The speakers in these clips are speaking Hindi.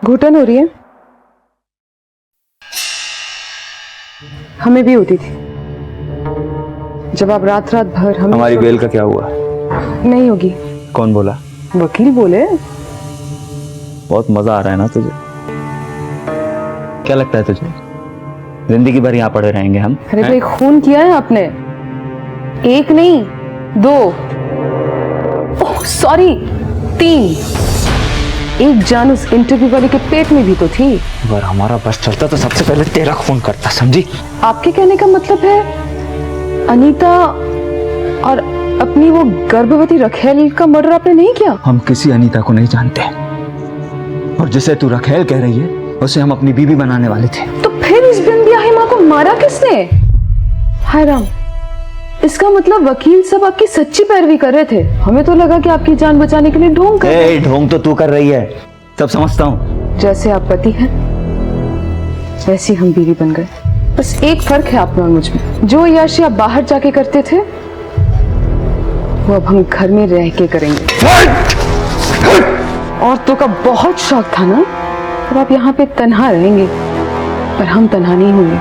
घुटन हो रही है? हमें भी होती थी जब आप रात रात भर हम। हमारी बेल का क्या हुआ? नहीं होगी। कौन बोला? वकील बोले। बहुत मजा आ रहा है ना तुझे? क्या लगता है तुझे जिंदगी भर यहाँ पड़े रहेंगे हम? अरे भाई, खून किया है आपने, एक नहीं 2, ओह सॉरी 3। एक जान उस इंटरव्यू वाले के पेट में भी तो थी। अगर हमारा बस चलता तो सबसे पहले तेरा खून करता, समझी? आपके कहने का मतलब है अनीता और अपनी वो गर्भवती रखेल का मर्डर आपने नहीं किया? हम किसी अनीता को नहीं जानते, और जिसे तू रखेल कह रही है उसे हम अपनी बीवी बनाने वाले थे। तो फिर इस बिंदियाही माँ को मारा किसने? हाय राम, इसका मतलब वकील सब आपकी सच्ची पैरवी कर रहे थे। हमें तो लगा कि आपकी जान बचाने के लिए ढोंग कर रहे हैं। ढोंग तो तू कर रही है, सब समझता हूँ। जैसे आप पति हैं वैसी हम बीवी बन गए। बस एक फर्क है आप में और मुझ में, जो याशी आप बाहर जाके करते थे वो अब हम घर में रह के करेंगे। औरतों का बहुत शौक था ना, अब आप यहाँ पे तन्हा रहेंगे, पर हम तन्हा नहीं होंगे।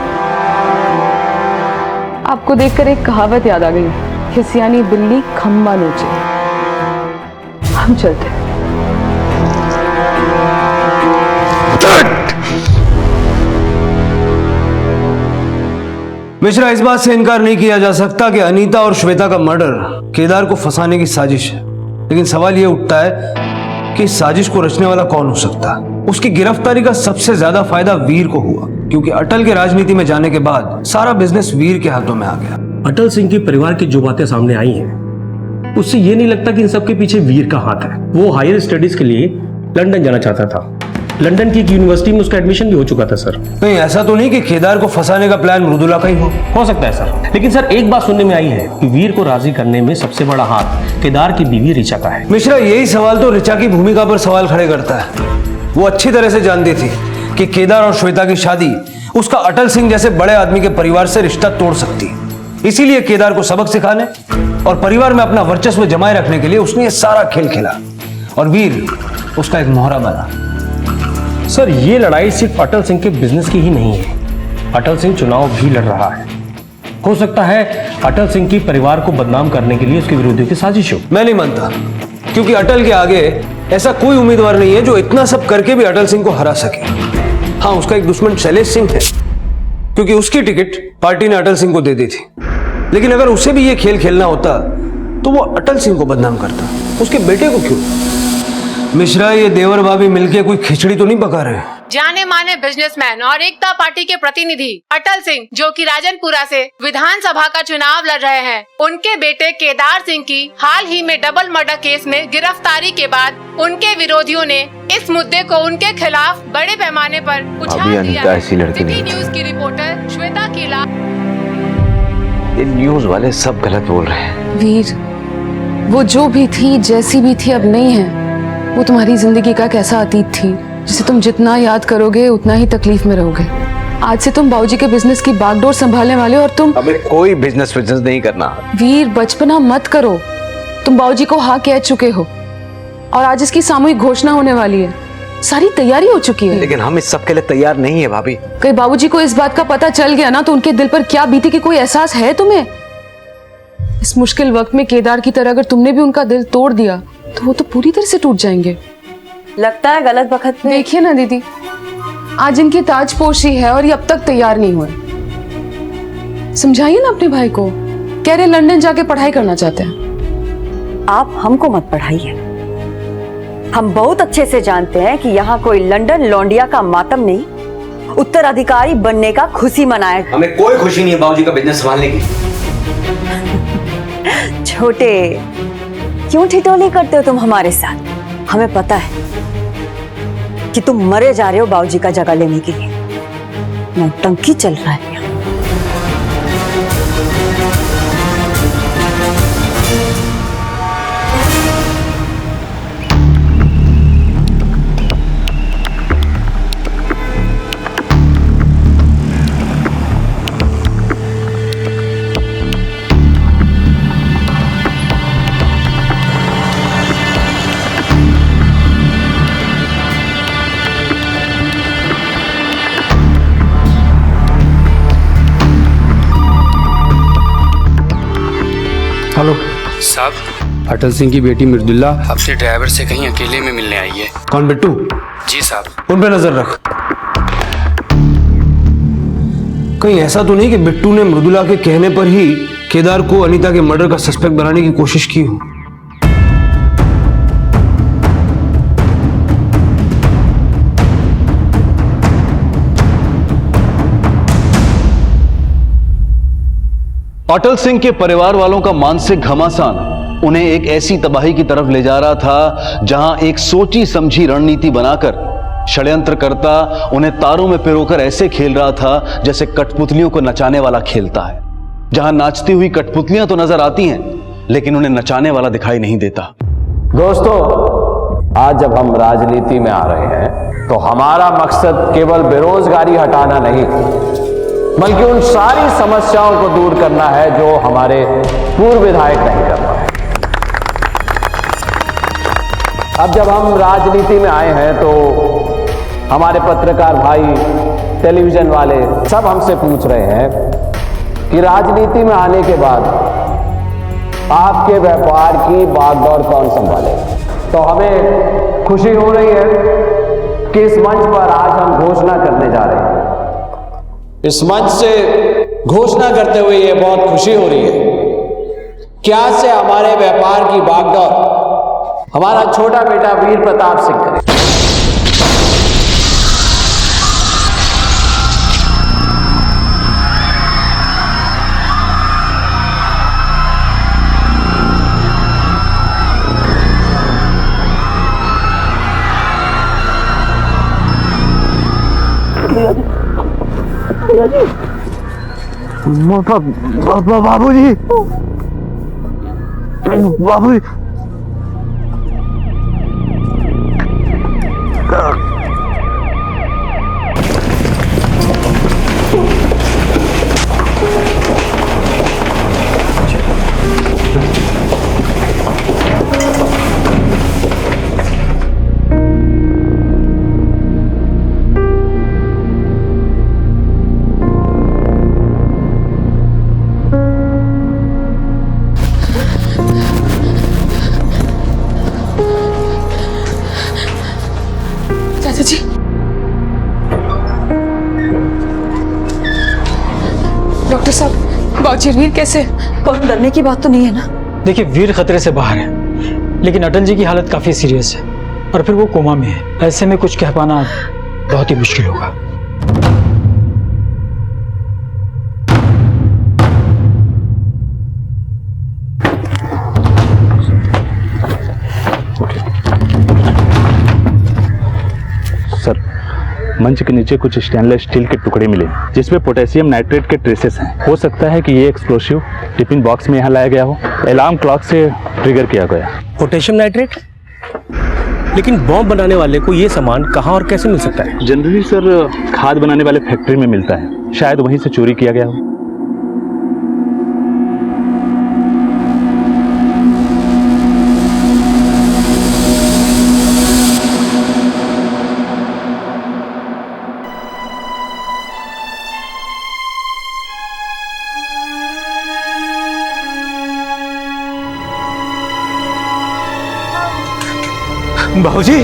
आपको देखकर एक कहावत याद आ गई, खिसियानी बिल्ली खम्बा नोचे। हम चलते हैं। मिश्रा, इस बात से इनकार नहीं किया जा सकता कि अनीता और श्वेता का मर्डर केदार को फंसाने की साजिश है। लेकिन सवाल यह उठता है कि इस साजिश को रचने वाला कौन हो सकता है? उसकी गिरफ्तारी का सबसे ज्यादा फायदा वीर को हुआ, क्योंकि अटल के राजनीति में जाने के बाद सारा बिजनेस वीर के हाथों में आ गया। अटल सिंह के परिवार की जो बातें सामने आई हैं, उससे ये नहीं लगता कि इन सब के पीछे वीर का हाथ है। वो हायर स्टडीज के लिए लंदन जाना चाहता था। लंदन की एक यूनिवर्सिटी में उसका एडमिशन भी हो चुका था सर। नहीं, ऐसा तो नहीं कि केदार को फंसाने का प्लान मृदुला का ही हो सकता है सर, लेकिन सर एक बात सुनने में आई है कि वीर को राजी करने में सबसे बड़ा हाथ केदार की बीवी ऋचा का है। मिश्रा, यही सवाल तो ऋचा की भूमिका पर सवाल खड़े करता है। वो अच्छी तरह से जानती थी कि केदार और श्वेता की शादी उसका अटल सिंह जैसे बड़े आदमी के परिवार से रिश्ता तोड़ सकती है। इसीलिए केदार को सबक सिखाने और परिवार में अपना वर्चस्व जमाए रखने के लिए उसने ये सारा खेल खेला, और वीर उसका एक मोहरा बना। सर, ये लड़ाई सिर्फ अटल सिंह के बिजनेस की ही नहीं है। अटल सिंह चुनाव भी लड़ रहा है। हो सकता है अटल सिंह की परिवार को बदनाम करने के लिए उसके विरोधियों की साजिश हो। मैं नहीं मानता, क्योंकि अटल के आगे ऐसा कोई उम्मीदवार नहीं है जो इतना सब करके भी अटल सिंह को हरा सके। हाँ, उसका एक दुश्मन शैलेश सिंह है, क्योंकि उसकी टिकट पार्टी ने अटल सिंह को दे दी थी। लेकिन अगर उसे भी ये खेल खेलना होता तो वो अटल सिंह को बदनाम करता, उसके बेटे को क्यों? मिश्रा, ये देवर भाभी मिलके कोई खिचड़ी तो नहीं पका रहे? जाने माने बिजनेसमैन और एकता पार्टी के प्रतिनिधि अटल सिंह, जो कि राजनपुरा से विधानसभा का चुनाव लड़ रहे हैं, उनके बेटे केदार सिंह की हाल ही में डबल मर्डर केस में गिरफ्तारी के बाद उनके विरोधियों ने इस मुद्दे को उनके खिलाफ बड़े पैमाने पर उछाल दिया है। सिटी न्यूज की रिपोर्टर श्वेता कीला। ये न्यूज वाले सब गलत बोल रहे हैं। वीर, वो जो भी थी, जैसी भी थी, अब नहीं है। वो तुम्हारी जिंदगी का कैसा अतीत थी, जिसे तुम जितना याद करोगे उतना ही तकलीफ में रहोगे। आज से तुम बाबूजी के बिजनेस की बागडोर संभालने वाले हो, और तुम हमें कोई बिजनेस नहीं करना। वीर, बचपना मत करो। तुम बाबूजी को हाँ कह चुके हो, और आज इसकी सामूहिक घोषणा होने वाली है। सारी तैयारी हो चुकी है। लेकिन हम इस सब के लिए तैयार नहीं है भाभी। कहीं बाबूजी को इस बात का पता चल गया ना, तो उनके दिल पर क्या बीती की कोई एहसास है तुम्हें? इस मुश्किल वक्त में केदार की तरह अगर तुमने भी उनका दिल तोड़ दिया तो वो तो पूरी तरह से टूट जाएंगे। लगता है गलत वक्त में। देखिए ना दीदी, आज इनकी ताजपोशी है और ये अब तक तैयार नहीं हुए। समझाइए ना अपने भाई को, कह रहे लंदन जाके पढ़ाई करना चाहते हैं। आप हमको मत पढ़ाइए। हम बहुत अच्छे से जानते हैं कि यहाँ कोई लंदन लौंडिया का मातम नहीं, उत्तराधिकारी बनने का खुशी मनाए। हमें कोई खुशी नहीं है बाबूजी का बिजनेस संभालने की। छोटे, क्यों ठिठोली करते हो तुम हमारे साथ? हमें पता है कि तुम मरे जा रहे हो बाबूजी का जगह लेने के लिए। नौटंकी चल रहा है। हेलो साहब, अटल सिंह की बेटी मृदुला अपने ड्राइवर से कहीं अकेले में मिलने आई है। कौन बिट्टू? जी साहब। उन पे नजर रख। कहीं ऐसा तो नहीं कि बिट्टू ने मृदुला के कहने पर ही केदार को अनीता के मर्डर का सस्पेक्ट बनाने की कोशिश की हो? अटल सिंह के परिवार वालों का मानसिक घमासान उन्हें एक ऐसी तबाही की तरफ ले जा रहा था जहां एक सोची समझी रणनीति बनाकर षड्यंत्रकर्ता उन्हें तारों में पिरोकर ऐसे खेल रहा था जैसे कठपुतलियों को नचाने वाला खेलता है, जहां नाचती हुई कठपुतलियां तो नजर आती हैं लेकिन उन्हें नचाने वाला दिखाई नहीं देता। दोस्तों, आज जब हम राजनीति में आ रहे हैं तो हमारा मकसद केवल बेरोजगारी हटाना नहीं बल्कि उन सारी समस्याओं को दूर करना है जो हमारे पूर्व विधायक नहीं कर पाए। अब जब हम राजनीति में आए हैं तो हमारे पत्रकार भाई, टेलीविजन वाले सब हमसे पूछ रहे हैं कि राजनीति में आने के बाद आपके व्यापार की बागडोर कौन संभालेगा। तो हमें खुशी हो रही है कि इस मंच पर आज हम घोषणा करने जा रहे हैं। इस मंच से घोषणा करते हुए ये बहुत खुशी हो रही है कि आज से हमारे व्यापार की बागडोर हमारा छोटा बेटा वीर प्रताप सिंह करेगा। बाबूजी, बाबूजी, चाचा जी, डॉक्टर साहब, बाबूजी वीर कैसे? और डरने की बात तो नहीं है ना? देखिए, वीर खतरे से बाहर है लेकिन अटल जी की हालत काफी सीरियस है और फिर वो कोमा में है। ऐसे में कुछ कह पाना बहुत ही मुश्किल होगा। सर, मंच के नीचे कुछ स्टेनलेस स्टील के टुकड़े मिले जिसमें पोटेशियम नाइट्रेट के ट्रेसेस हैं। हो सकता है कि ये एक्सप्लोसिव टिफिन बॉक्स में यहाँ लाया गया हो, अलार्म क्लॉक से ट्रिगर किया गया। Potassium nitrate? लेकिन बॉम्ब बनाने वाले को ये सामान कहाँ और कैसे मिल सकता है? जनरली सर, खाद बनाने वाले फैक्ट्री में मिलता है, शायद वहीं से चोरी किया गया हो। बाबूजी,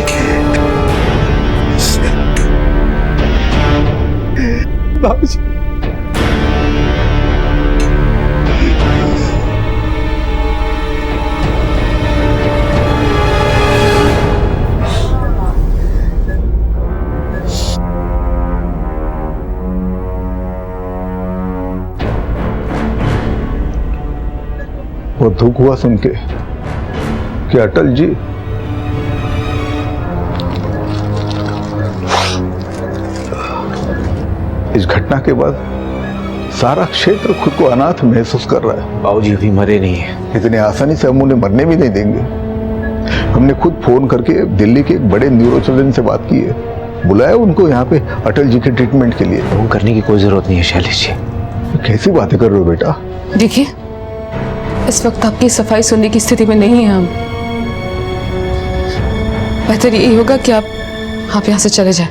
बाबूजी, वो दुख हुआ सुन के कि अटल जी इस घटना के बाद सारा क्षेत्र खुद को अनाथ महसूस कर रहा है। बाबूजी अभी मरे नहीं है। इतनी आसानी से हम उन्हें मरने भी नहीं देंगे। हमने खुद फोन करके दिल्ली के एक बड़े न्यूरोसर्जन से बात की है, बुलाया उनको यहाँ पे अटल जी के ट्रीटमेंट के लिए। फोन करने की कोई जरूरत नहीं है शैलेश जी। कैसी बातें कर रहे हो बेटा? देखिए, इस वक्त आपकी सफाई सुनने की स्थिति में नहीं है हम। बेहतर यही होगा कि आप यहाँ से चले जाएं।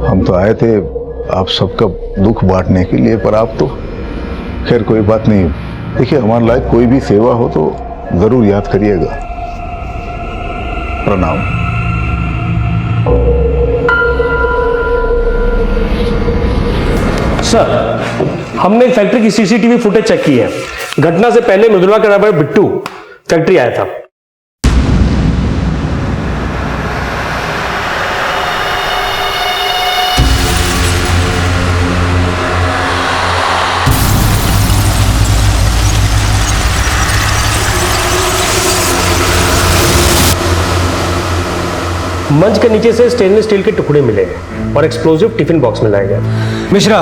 हम तो आए थे आप सबका दुख बांटने के लिए, पर आप तो खैर कोई बात नहीं, देखिए, हमारे लायक कोई भी सेवा हो तो जरूर याद करिएगा। प्रणाम। सर, हमने फैक्ट्री की सीसीटीवी फुटेज चेक की है। घटना से पहले मृदुला का ड्राइवर बिट्टू फैक्ट्री आया था। मंच के नीचे से स्टेनलेस स्टील के टुकड़े मिले और एक्सप्लोजिव टिफिन बॉक्स में लाए गए। मिश्रा,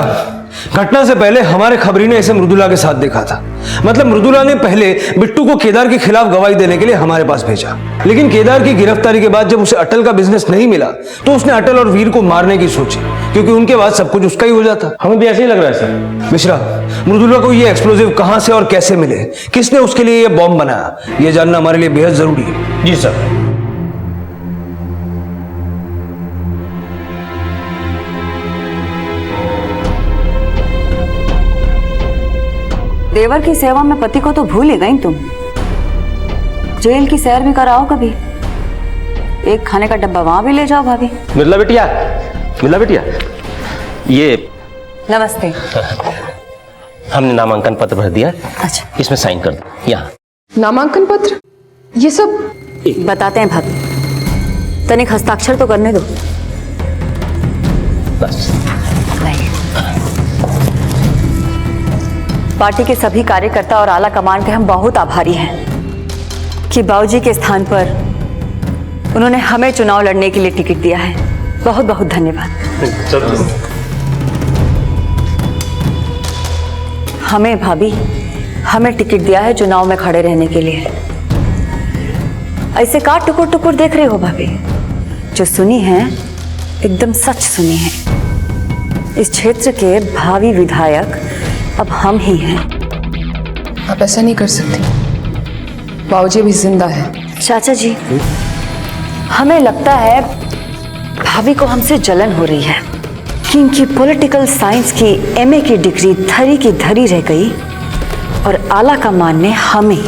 घटना से पहले हमारे खबरी ने इसे मृदुला के साथ देखा था। मतलब मृदुला ने पहले बिट्टू को केदार के खिलाफ गवाही देने के लिए हमारे पास भेजा, लेकिन केदार की गिरफ्तारी के बाद जब उसे अटल का बिजनेस नहीं मिला तो उसने अटल और वीर को मारने की सोची, क्योंकि उनके बाद सब कुछ उसका ही हो जाता। हमें भी ऐसे ही लग रहा है सर। मिश्रा, मृदुला को ये एक्सप्लोजिव कहां से और कैसे मिले, किसने उसके लिए यह बॉम्ब बनाया, यह जानना हमारे लिए बेहद जरूरी है। जी सर। देवर की सेवा में पति को तो भूल ही गई तुम। जेल की सैर भी कराओ कभी, एक खाने का डब्बा वहां भी ले जाओ भाभी। मिला बिटिया, ये नमस्ते। हमने नामांकन पत्र भर दिया। अच्छा, इसमें साइन कर दो। यहाँ नामांकन पत्र, ये सब बताते हैं भाभी, तनिक हस्ताक्षर तो करने दो। बस। पार्टी के सभी कार्यकर्ता और आला कमान के हम बहुत आभारी हैं कि बाबूजी के स्थान पर उन्होंने हमें चुनाव लड़ने के लिए टिकट दिया है। बहुत बहुत धन्यवाद। हमें भाभी, हमें टिकट दिया है चुनाव में खड़े रहने के लिए। ऐसे का टुकुर टुकुर देख रहे हो भाभी? जो सुनी है एकदम सच सुनी है। इस क्षेत्र के भावी विधायक अब हम ही हैं। आप ऐसा नहीं कर सकती, बाबूजी भी जिंदा है। चाचा जी, हमें लगता है भाभी को हमसे जलन हो रही है कि इनकी पॉलिटिकल साइंस की एमए की डिग्री धरी की धरी रह गई और आला कमान ने हमें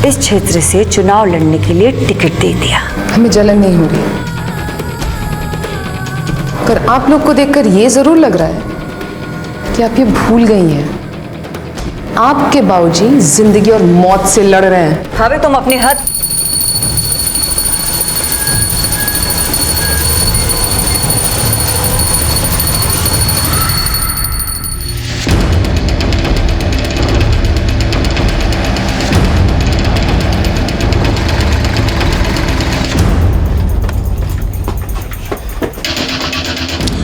इस क्षेत्र से चुनाव लड़ने के लिए टिकट दे दिया। हमें जलन नहीं हो रही, पर आप लोग को देखकर ये जरूर लग रहा है कि आप ये भूल गई हैं, आपके बाबूजी जिंदगी और मौत से लड़ रहे हैं। भाभी, तुम अपनी हद।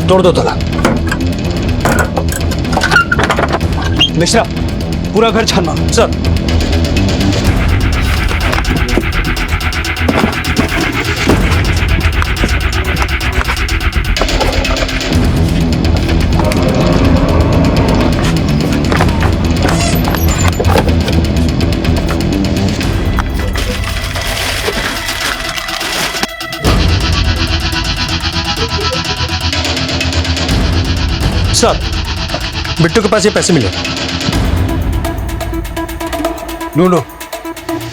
तोड़ दो ताला। मिश्रा, पूरा घर छानना। सर। सर, बिट्टू के पास ये पैसे मिले। ढूंढो,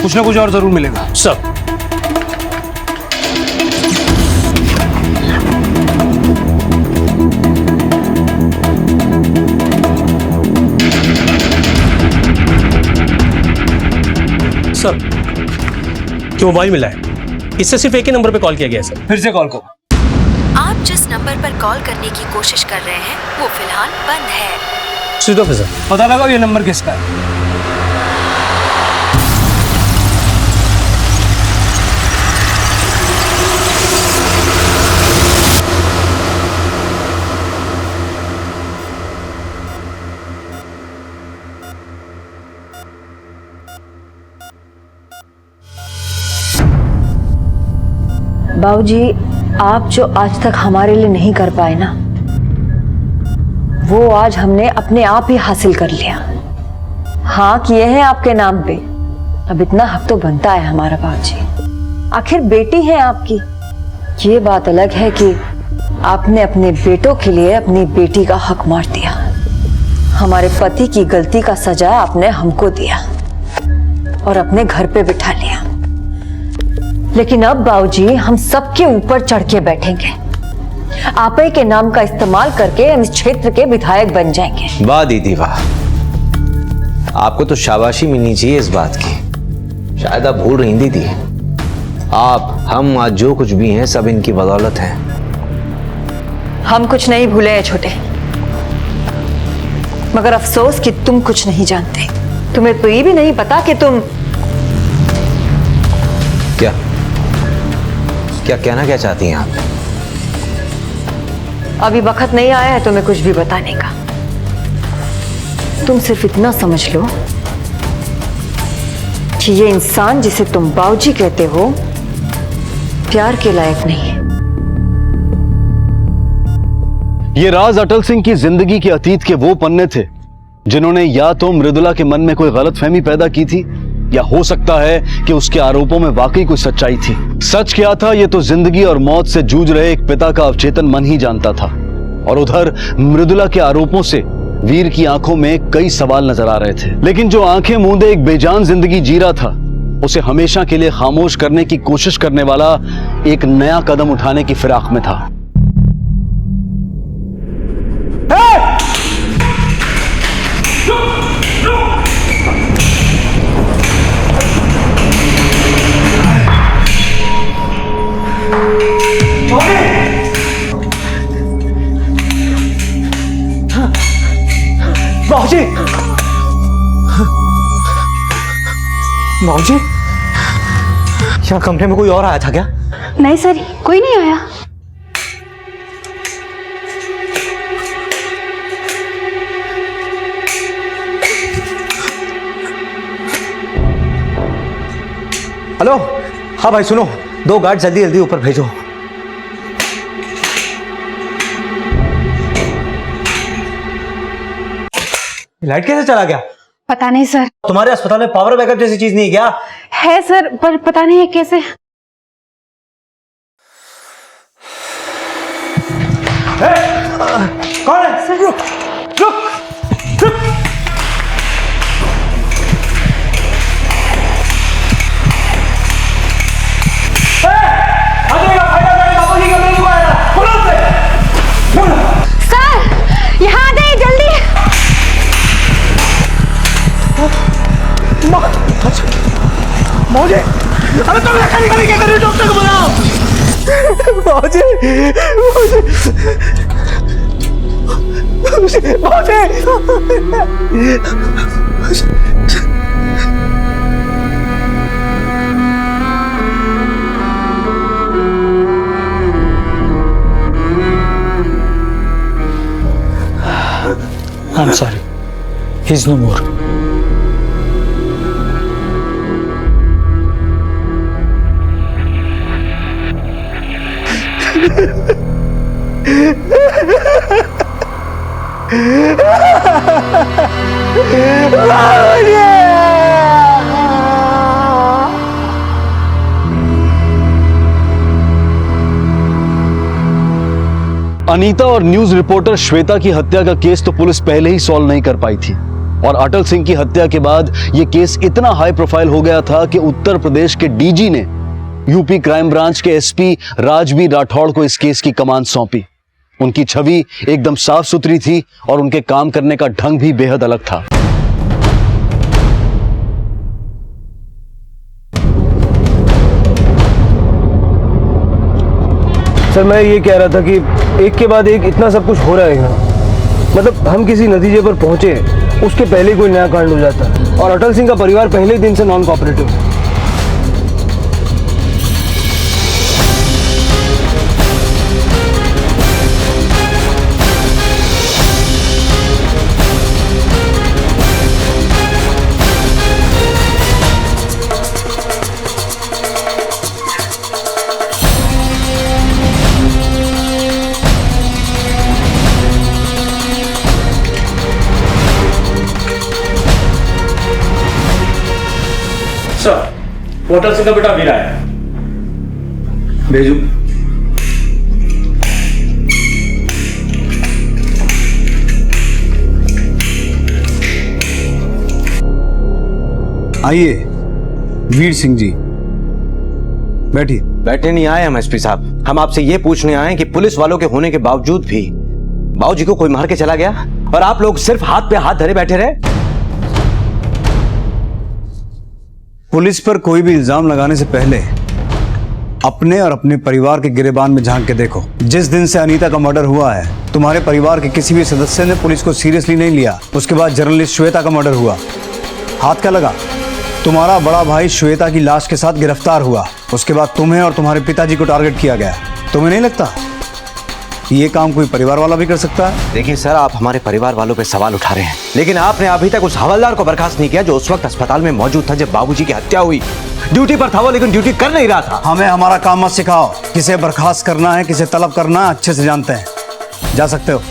कुछ ना कुछ और जरूर मिलेगा। सर। सर, जो मोबाइल मिला है इससे सिर्फ एक ही नंबर पे कॉल किया गया है सर। फिर से कॉल करो। आप जिस नंबर पर कॉल करने की कोशिश कर रहे हैं वो फिलहाल बंद है। स्विच ऑफ है सर। पता लगाओ ये नंबर किसका है। बाबूजी, आप जो आज तक हमारे लिए नहीं कर पाए ना, वो आज हमने अपने आप ही हासिल कर लिया। हाँ किए हैं आपके नाम पे, अब इतना हक तो बनता है हमारा बाबूजी। आखिर बेटी है आपकी। ये बात अलग है कि आपने अपने बेटों के लिए अपनी बेटी का हक मार दिया। हमारे पति की गलती का सजा आपने हमको दिया और अपने घर पे बिठा लिया, लेकिन अब बाबूजी हम सबके ऊपर चढ़ के बैठेंगे। आप ही के नाम का इस्तेमाल करके हम इस क्षेत्र के विधायक बन जाएंगे। वाह दीदी वाह, आपको तो शाबाशी मिलनी चाहिए इस बात की। शायद आप भूल रही दीदी, आप हम आज जो कुछ भी हैं सब इनकी बदौलत है। हम कुछ नहीं भूले हैं छोटे, मगर अफसोस कि तुम कुछ नहीं जानते। तुम्हें तो ये भी नहीं पता कि तुम क्या क्या कहना क्या चाहती हैं आप? अभी वक्त नहीं आया है तुम्हें कुछ भी बताने का। तुम सिर्फ इतना समझ लो कि ये इंसान जिसे तुम बाबूजी कहते हो प्यार के लायक नहीं है। ये राज अटल सिंह की जिंदगी के अतीत के वो पन्ने थे जिन्होंने या तो मृदुला के मन में कोई गलतफहमी पैदा की थी, या हो सकता है कि उसके आरोपों में वाकई कोई सच्चाई थी। सच क्या था ये तो जिंदगी और मौत से जूझ रहे एक पिता का अवचेतन मन ही जानता था। और उधर मृदुला के आरोपों से वीर की आंखों में कई सवाल नजर आ रहे थे, लेकिन जो आंखें मूंदे एक बेजान जिंदगी जी रहा था उसे हमेशा के लिए खामोश करने की कोशिश करने वाला एक नया कदम उठाने की फिराक में था। बाबूजी, बाबूजी, यहाँ कमरे में कोई और आया था क्या? नहीं सर, कोई नहीं आया। हेलो, हाँ भाई सुनो, 2 गार्ड जल्दी जल्दी ऊपर भेजो। लाइट कैसे चला गया? पता नहीं सर। तुम्हारे अस्पताल में पावर बैकअप जैसी चीज नहीं है क्या? है सर, पर पता नहीं है कैसे। कौन है? सर रुक रुक रुक। सर यहाँ आ जाइए जल्दी। मौजे, अरे तुम यहाँ खड़ी क्या कर रही हो? डॉक्टर को बुलाओ। मौजे, मौजे, I'm sorry. He's no more. Anita और न्यूज रिपोर्टर श्वेता की हत्या का केस तो पुलिस पहले ही सॉल्व नहीं कर पाई थी, और अटल सिंह की हत्या के बाद यह केस इतना हाई प्रोफाइल हो गया था कि उत्तर प्रदेश के डीजी ने यूपी क्राइम ब्रांच के एसपी राजबीर राठौड़ को इस केस की कमान सौंपी। उनकी छवि एकदम साफ सुथरी थी और उनके काम करने का ढंग भी बेहद अलग था। सर मैं ये कह रहा था कि एक के बाद एक इतना सब कुछ हो रहा है यहाँ, मतलब हम किसी नतीजे पर पहुंचे उसके पहले ही कोई नया कांड हो जाता है, और अटल सिंह का परिवार पहले ही दिन से नॉन कोऑपरेटिव है। सर, अटल सिंह का बेटा वीरा है। भेजू। आइए वीर सिंह जी, बैठिए। बैठे नहीं आए हम एसपी साहब, हम आपसे ये पूछने आए कि पुलिस वालों के होने के बावजूद भी बाबूजी को कोई मार के चला गया और आप लोग सिर्फ हाथ पे हाथ धरे बैठे रहे। पुलिस पर कोई भी इल्जाम लगाने से पहले अपने और अपने परिवार के गिरेबान में झांक के देखो। जिस दिन से अनीता का मर्डर हुआ है, तुम्हारे परिवार के किसी भी सदस्य ने पुलिस को सीरियसली नहीं लिया। उसके बाद जर्नलिस्ट श्वेता का मर्डर हुआ, हाथ क्या लगा? तुम्हारा बड़ा भाई श्वेता की लाश के साथ गिरफ्तार हुआ। उसके बाद तुम्हें और तुम्हारे पिताजी को टारगेट किया गया। तुम्हें नहीं लगता ये काम कोई परिवार वाला भी कर सकता है? देखिए सर, आप हमारे परिवार वालों पे सवाल उठा रहे हैं, लेकिन आपने अभी तक उस हवलदार को बर्खास्त नहीं किया जो उस वक्त अस्पताल में मौजूद था जब बाबूजी की हत्या हुई। ड्यूटी पर था वो, लेकिन ड्यूटी कर नहीं रहा था। हमें हमारा काम मत सिखाओ। किसे बर्खास्त करना है, किसे तलब करना है, अच्छे से जानते हैं। जा सकते हो।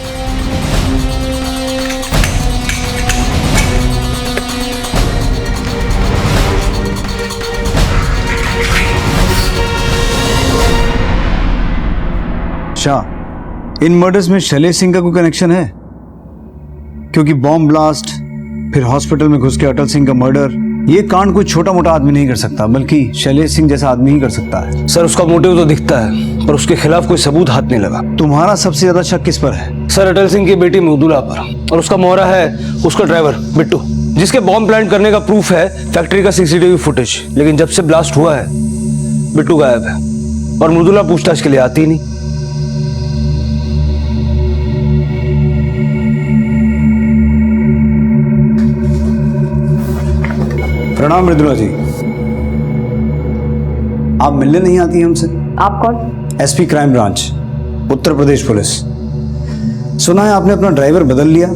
शाह, इन मर्डर्स में शैलेश सिंह का कोई कनेक्शन है? क्योंकि बॉम्ब ब्लास्ट, फिर हॉस्पिटल में घुस के अटल सिंह का मर्डर, ये कांड कोई छोटा मोटा आदमी नहीं कर सकता, बल्कि शैलेश सिंह जैसा आदमी ही कर सकता है। सर, उसका मोटिव तो दिखता है, पर उसके खिलाफ कोई सबूत हाथ नहीं लगा। तुम्हारा सबसे ज्यादा शक किस पर है? सर, अटल सिंह की बेटी मृदुला पर, और उसका मोहरा है उसका ड्राइवर बिट्टू, जिसके बॉम्ब प्लांट करने का प्रूफ है फैक्ट्री का सीसीटीवी फुटेज। लेकिन जब से ब्लास्ट हुआ है बिट्टू गायब है और मृदुला पूछताछ के लिए आती नहीं। प्रणाम मृदुला जी, आप मिलने नहीं आती हैं हमसे? आप कौन? SP crime branch, Uttar Pradesh police. सुना है आपने अपना ड्राइवर बदल लिया,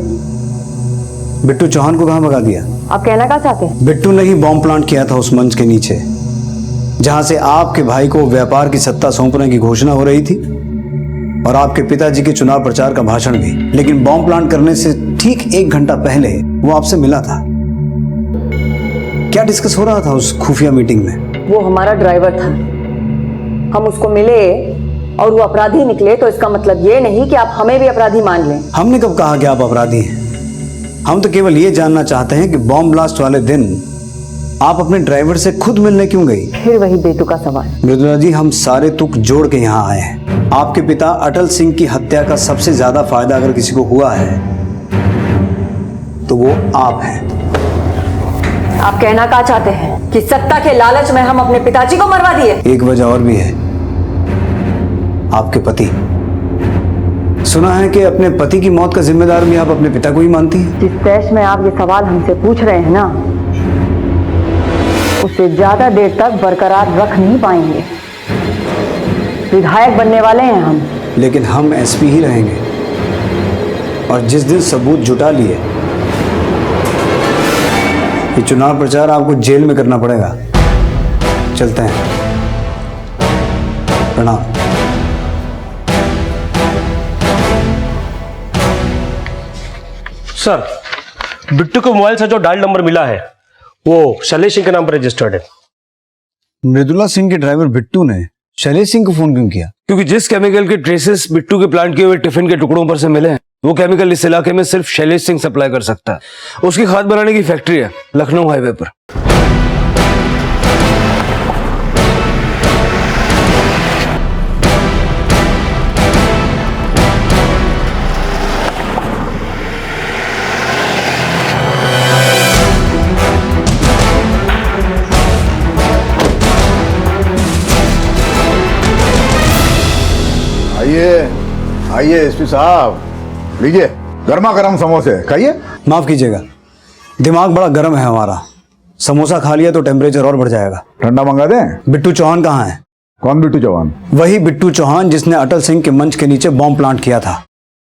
बिट्टू चौहान को कहां भगा दिया? आप कहना क्या चाहते हैं? बिट्टू ने ही बॉम्ब प्लांट किया था उस मंच के नीचे, जहां से आपके भाई को व्यापार की सत्ता सौंपने की घोषणा हो रही थी और आपके पिताजी के चुनाव प्रचार का भाषण भी। लेकिन बॉम्ब प्लांट करने से ठीक 1 घंटा पहले वो आपसे मिला था। क्या डिस्कस हो रहा था उस खुफिया मीटिंग में? वो हमारा ड्राइवर था, हम उसको मिले और वो अपराधी निकले, तो इसका मतलब ये नहीं कि आप हमें भी अपराधी मान लें। हमने कब कहा कि आप अपराधी हैं? हम तो केवल ये जानना चाहते हैं कि बॉम्ब ब्लास्ट वाले दिन आप अपने ड्राइवर से खुद मिलने क्यों गई? फिर वही बेतुका का सवाल। मृदुला जी, हम सारे तुक जोड़ के यहाँ आए हैं। आपके पिता अटल सिंह की हत्या का सबसे ज्यादा फायदा अगर किसी को हुआ है तो वो आप हैं। आप कहना क्या चाहते हैं कि सत्ता के लालच में हम अपने पिताजी को मरवा दिए? एक वजह और भी है, आपके पति। सुना है कि अपने पति की मौत का जिम्मेदार भी आप अपने पिता को ही मानती हैं। जिस तैश में आप ये सवाल हमसे पूछ रहे हैं ना, उसे ज्यादा देर तक बरकरार रख नहीं पाएंगे। विधायक बनने वाले हैं हम। लेकिन हम एसपी ही रहेंगे, और जिस दिन सबूत जुटा लिए ये चुनाव प्रचार आपको जेल में करना पड़ेगा। चलते हैं, प्रणाम। सर, बिट्टू के मोबाइल से जो डायल नंबर मिला है वो शैलेश सिंह के नाम पर रजिस्टर्ड है। मृदुला सिंह के ड्राइवर बिट्टू ने शैलेश सिंह को फोन क्यों किया? क्योंकि जिस केमिकल के ट्रेसेस बिट्टू के प्लांट किए हुए टिफिन के टुकड़ों पर से मिले हैं, वो केमिकल इस इलाके में सिर्फ शैलेश सिंह सप्लाई कर सकता है। उसकी खाद बनाने की फैक्ट्री है लखनऊ हाईवे पर। आइए एसपी साहब, लीजिए गर्मा गर्म समोसे खाइए। माफ कीजिएगा, दिमाग बड़ा गर्म है हमारा। समोसा खा लिया तो टेम्परेचर और बढ़ जाएगा। ठंडा मंगा दें? बिट्टू चौहान कहाँ है? कौन बिट्टू चौहान? वही बिट्टू चौहान जिसने अटल सिंह के मंच के नीचे बॉम्ब प्लांट किया था,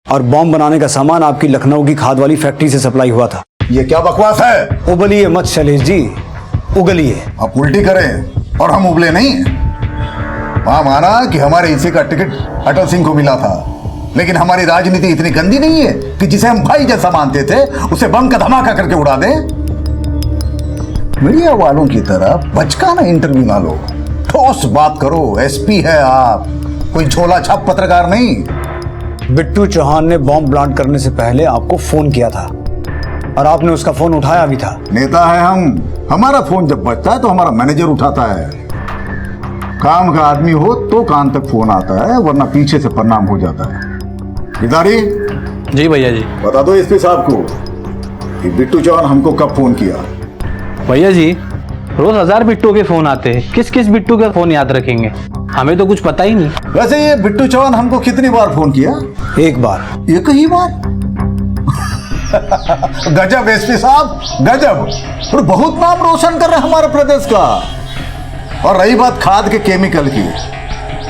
और बॉम्ब बनाने का सामान आपकी लखनऊ की खाद वाली फैक्ट्री से सप्लाई हुआ था। ये क्या बकवास है? उबलिए मत शैलेश जी, उगलिए। आप उल्टी करें और हम उबले नहीं। वहां माना कि हमारे हिस्से का टिकट अटल सिंह को मिला था, लेकिन हमारी राजनीति इतनी गंदी नहीं है कि जिसे हम भाई जैसा मानते थे उसे बम का धमाका करके उड़ा दें। मीडिया वालों की तरह बचकाना इंटरव्यू ना लो, ठोस बात करो। एसपी है आप, कोई झोला छाप पत्रकार नहीं। बिट्टू चौहान ने बॉम्ब प्लांट करने से पहले आपको फोन किया था, और आपने उसका फोन उठाया भी था। नेता है हम, हमारा फोन जब बजता है तो हमारा मैनेजर उठाता है। काम का आदमी हो तो कान तक फोन आता है, वरना पीछे से प्रणाम हो जाता है। गिरधारी जी भैया जी। बता दो एसपी साहब को कि बिट्टू चौहान हमको कब फोन किया। भैया जी रोज 1000 बिट्टू के फोन आते हैं, किस किस बिट्टू का फोन याद रखेंगे, हमें तो कुछ पता ही नहीं। वैसे ये बिट्टू चौहान हमको कितनी बार फोन किया? एक बार। एक ही बार? गजब एसपी साहब, गजब। और बहुत नाम रोशन कर रहे हैं हमारे प्रदेश का। और रही बात खाद के केमिकल की,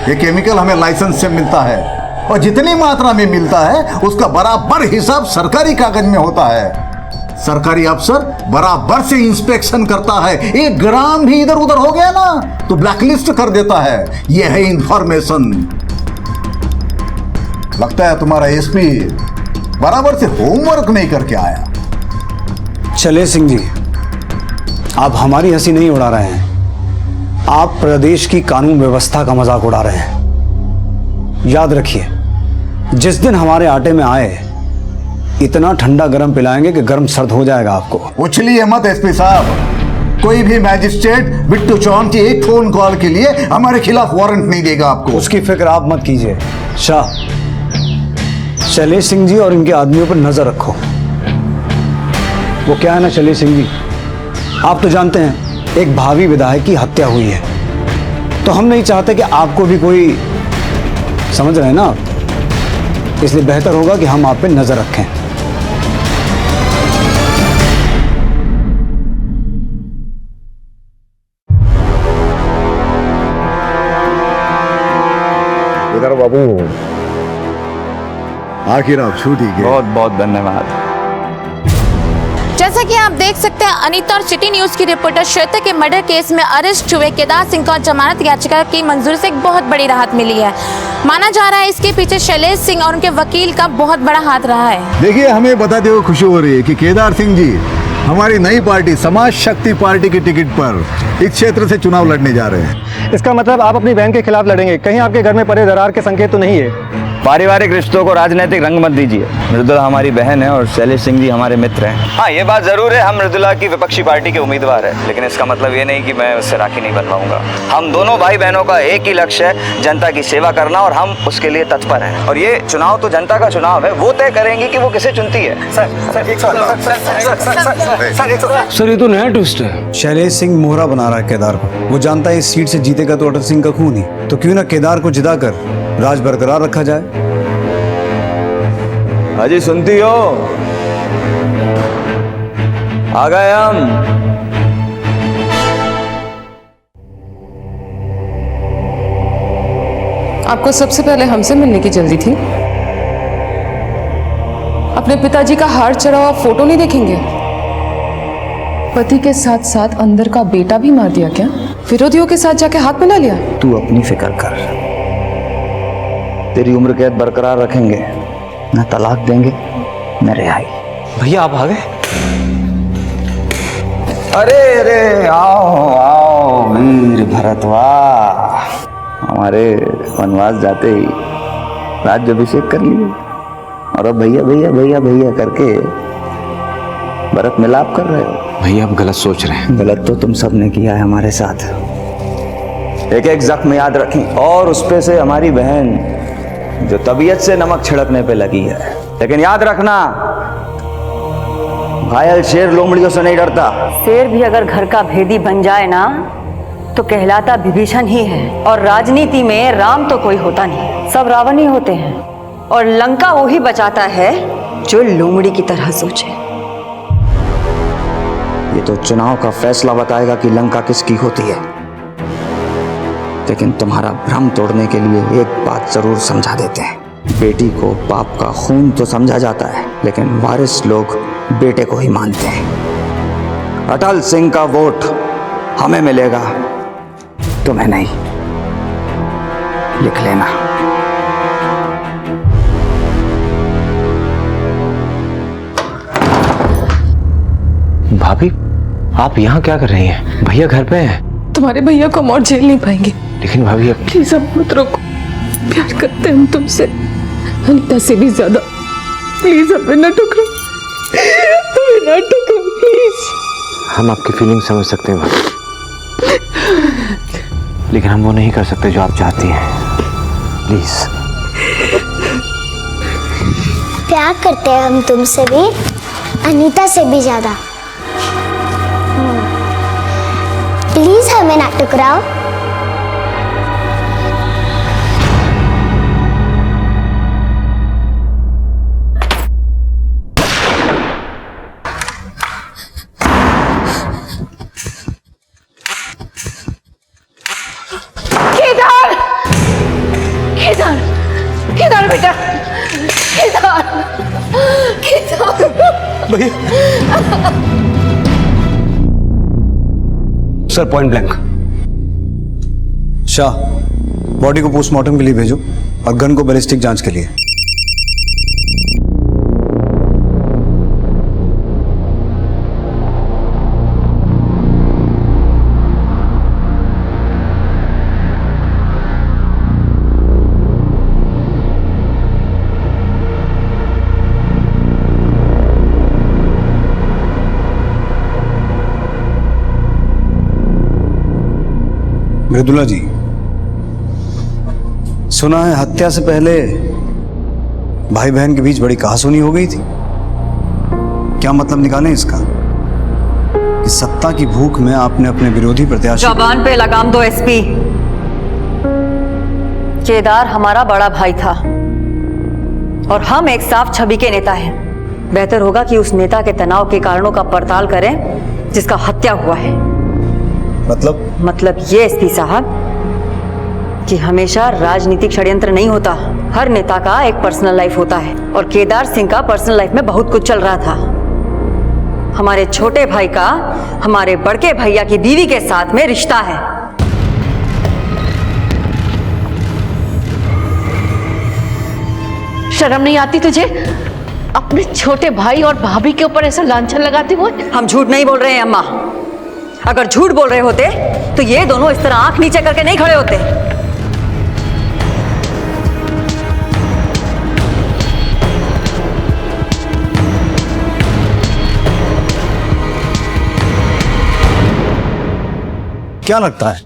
ये केमिकल हमें लाइसेंस से मिलता है और जितनी मात्रा में मिलता है उसका बराबर हिसाब सरकारी कागज में होता है। सरकारी अफसर बराबर से इंस्पेक्शन करता है, 1 ग्राम भी इधर उधर हो गया ना तो ब्लैकलिस्ट कर देता है। यह है इंफॉर्मेशन। लगता है तुम्हारा एसपी बराबर से होमवर्क नहीं करके आया। चले सिंह जी, आप हमारी हंसी नहीं उड़ा रहे हैं, आप प्रदेश की कानून व्यवस्था का मजाक उड़ा रहे हैं। याद रखिए, जिस दिन हमारे आटे में आए इतना ठंडा गरम पिलाएंगे कि गरम सर्द हो जाएगा आपको। उछलिए मत एसपी साहब, कोई भी मैजिस्ट्रेट बिट्टू चौहान की एक फोन कॉल के लिए हमारे खिलाफ वारंट नहीं देगा आपको। उसकी फिक्र आप मत कीजिए शाह। शैलेश सिंह जी और इनके आदमियों पर नजर रखो। वो क्या है ना शैलेश सिंह जी, आप तो जानते हैं एक भावी विधायक की हत्या हुई है, तो हम नहीं चाहते कि आपको भी कोई, समझ रहे हैं ना आप, इसलिए बेहतर होगा कि हम आप पे नजर रखें। इधर बाबू, आखिर आप छूटी गए। बहुत बहुत धन्यवाद। जैसा कि आप देख सकते हैं, अनीता और सिटी न्यूज की रिपोर्टर श्वेता के मर्डर केस में अरेस्ट हुए केदार सिंह को जमानत याचिका की मंजूरी से एक बहुत बड़ी राहत मिली है। माना जा रहा है इसके पीछे शैलेश सिंह और उनके वकील का बहुत बड़ा हाथ रहा है। देखिए, हमें बताते हुए खुशी हो रही है कि केदार सिंह जी हमारी नई पार्टी समाज शक्ति पार्टी की टिकट पर इस क्षेत्र से चुनाव लड़ने जा रहे हैं। इसका मतलब आप अपनी बहन के खिलाफ लड़ेंगे? कहीं आपके घर में पड़े दरार के संकेत तो नहीं है? पारिवारिक रिश्तों को राजनीतिक रंग मत दीजिए। मृदुला हमारी बहन है और शैलेश सिंह जी हमारे मित्र हैं। हाँ, ये बात जरूर है, हम मृदुला की विपक्षी पार्टी के उम्मीदवार है, लेकिन इसका मतलब ये नहीं कि मैं उससे राखी नहीं बनवाऊंगा। हम दोनों भाई बहनों का एक ही लक्ष्य है, जनता की सेवा करना, और हम उसके लिए तत्पर हैं। और ये चुनाव तो जनता का चुनाव है, वो तय करेंगी कि वो किसे चुनती है। सर ये तो नया ट्विस्ट है। शैलेश सिंह मोहरा बना रहा है केदार को। वो जानता है इस सीट से जीतेगा तो अटल सिंह का खून ही, तो क्यों ना केदार को जिताकर राज बरकरार रखा जाए। अजी सुनती हो, आ गए हम। आपको सबसे पहले हमसे मिलने की जल्दी थी। अपने पिताजी का हार चढ़ा हुआ फोटो नहीं देखेंगे? पति के साथ साथ अंदर का बेटा भी मार दिया क्या? विरोधियों के साथ जाके हाथ मिला लिया? तू अपनी फिक्र कर, तेरी उम्र कैद बरकरार रखेंगे, न तलाक देंगे न रिहाई। भैया आप आ गए? अरे अरे आओ आओ वीर भरतवाह, हमारे वनवास जाते ही राज्याभिषेक कर लिए और अब भैया भैया भैया भैया करके भरत मिलाप कर रहे हो। भैया आप गलत सोच रहे हैं। गलत तो तुम सब ने किया है हमारे साथ। एक एक जख्म याद रखें, और उस पे से हमारी बहन जो तबीयत से नमक छिड़कने पे लगी है। लेकिन याद रखना, घायल शेर लोमड़ियों से नहीं डरता। शेर भी अगर घर का भेदी बन जाए ना तो कहलाता विभीषण ही है। और राजनीति में राम तो कोई होता नहीं, सब रावण ही होते हैं। और लंका वो ही बचाता है जो लोमड़ी की तरह सोचे। ये तो चुनाव का फैसला बताएगा कि लंका किसकी होती है, लेकिन तुम्हारा भ्रम तोड़ने के लिए एक बात जरूर समझा देते हैं। बेटी को बाप का खून तो समझा जाता है, लेकिन वारिस लोग बेटे को ही मानते हैं। अटल सिंह का वोट हमें मिलेगा, तुम्हें नहीं। लिख लेना। भाभी आप यहाँ क्या कर रही हैं? भैया घर पे हैं। तुम्हारे भैया को हम और झेल नहीं पाएंगे। लेकिन भाभी अब प्लीज अब मत रोको, प्यार करते हैं हम तुमसे, अनीता से भी ज्यादा। प्लीज हमें न ठुकराओ, हमें नाटक करो प्लीज। हम आपकी फीलिंग समझ सकते हैं भाभी, लेकिन हम वो नहीं कर सकते जो आप चाहती हैं। प्लीज। प्यार करते हैं हम तुमसे भी, अनीता से भी ज्यादा। प्लीज हमें ना टुकराओ। केदार, केदार, केदार बेटा, Kedar, Kedar. Sir point blank. Shah, body को पोस्टमार्टम के लिए भेजो और गन को बैलिस्टिक जांच के लिए। मृदुला जी, सुना है हत्या से पहले भाई बहन के बीच बड़ी कहासुनी हो गई थी। क्या मतलब निकालें इसका कि सत्ता की भूख में आपने अपने विरोधी प्रत्याशी। जबान पे लगाम दो एसपी। केदार हमारा बड़ा भाई था और हम एक साफ छवि के नेता हैं। बेहतर होगा कि उस नेता के तनाव के कारणों का पड़ताल करें जिसका हत्या हुआ है। मतलब ये एसपी साहब कि हमेशा राजनीतिक षड्यंत्र नहीं होता। हर नेता का एक पर्सनल लाइफ होता है और केदार सिंह का पर्सनल लाइफ में बहुत कुछ चल रहा था। हमारे छोटे भाई का हमारे बड़के भैया की बीवी के साथ में रिश्ता है। शर्म नहीं आती तुझे अपने छोटे भाई और भाभी के ऊपर ऐसा लांछन लगाते हुए? हम झूठ नहीं बोल रहे हैं अम्मा। अगर झूठ बोल रहे होते तो ये दोनों इस तरह आंख नीचे करके नहीं खड़े होते। क्या लगता है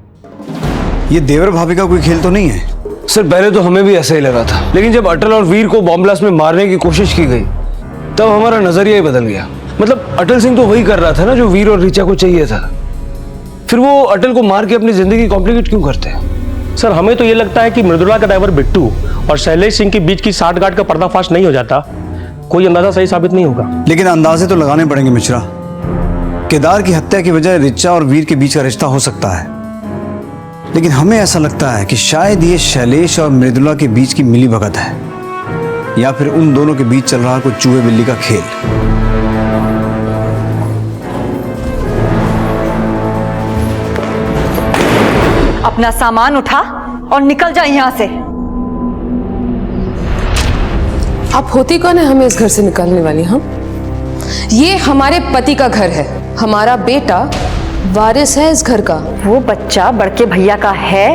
ये देवर भाभी का कोई खेल तो नहीं है? सर पहले तो हमें भी ऐसा ही लगा था, लेकिन जब अटल और वीर को बॉम्ब ब्लास्ट में मारने की कोशिश की गई तब हमारा नजरिया ही बदल गया। मतलब अटल सिंह तो वही कर रहा था ना जो वीर और ऋचा को चाहिए था, फिर वो अटल को मार के अपनी जिंदगी कॉम्प्लिकेट क्यों करते हैं? सर हमें तो ये लगता है कि मृदुला का ड्राइवर बिट्टू और शैलेश सिंह के बीच की साठगांठ का पर्दाफाश नहीं हो जाता, कोई अंदाजा सही साबित नहीं होगा। लेकिन अंदाजे तो लगाने पड़ेंगे मिश्रा। केदार की हत्या की वजह ऋचा और वीर के बीच का रिश्ता हो सकता है, लेकिन हमें ऐसा लगता है कि शायद ये शैलेश और मृदुला के बीच की मिलीभगत है, या फिर उन दोनों के बीच चल रहा कोई चूहे बिल्ली का खेल। अपना सामान उठा और निकल जा यहाँ से। आप होती कौन है हमें इस घर से निकालने वाली? हम ये हमारे पति का घर है, हमारा बेटा वारिस है इस घर का। वो बच्चा बड़के भैया का है,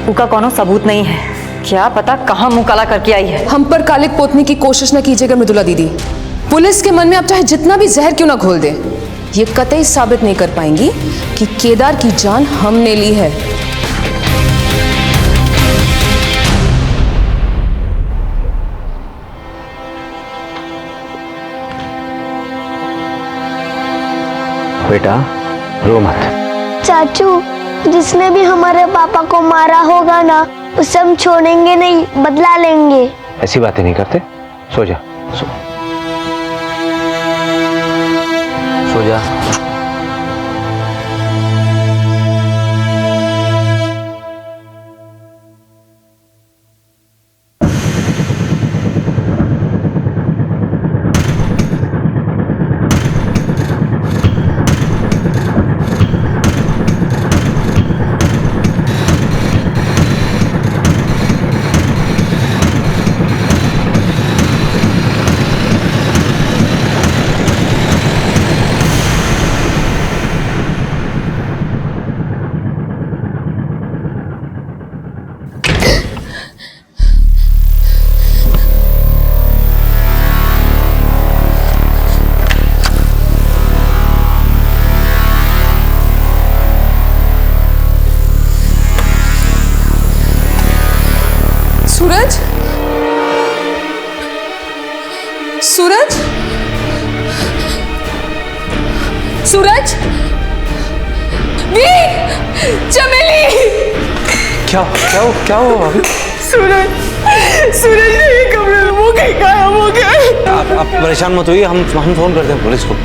उसका कोनो सबूत नहीं है। क्या पता कहाँ मुंह काला करके आई है। हम पर कालिक पोतने की कोशिश न कीजिएगा मृदुला दीदी। पुलिस के मन में आप चाहे जितना भी जहर क्यों ना घोल दे, ये कतई साबित नहीं कर पाएंगी कि केदार की जान हमने ली है। बेटा रो मत। चाचू, जिसने भी हमारे पापा को मारा होगा ना, उसे हम छोड़ेंगे नहीं, बदला लेंगे। ऐसी बातें नहीं करते, सो जा, सो जा। सूरज, सूरज, सूरज, वीर, चमेली। क्या हुआ भाभी? सूरज, सूरज ने ये कमरे में वो कहीं गायब हो गया। आप परेशान मत होइए, हम फोन करते हैं पुलिस को।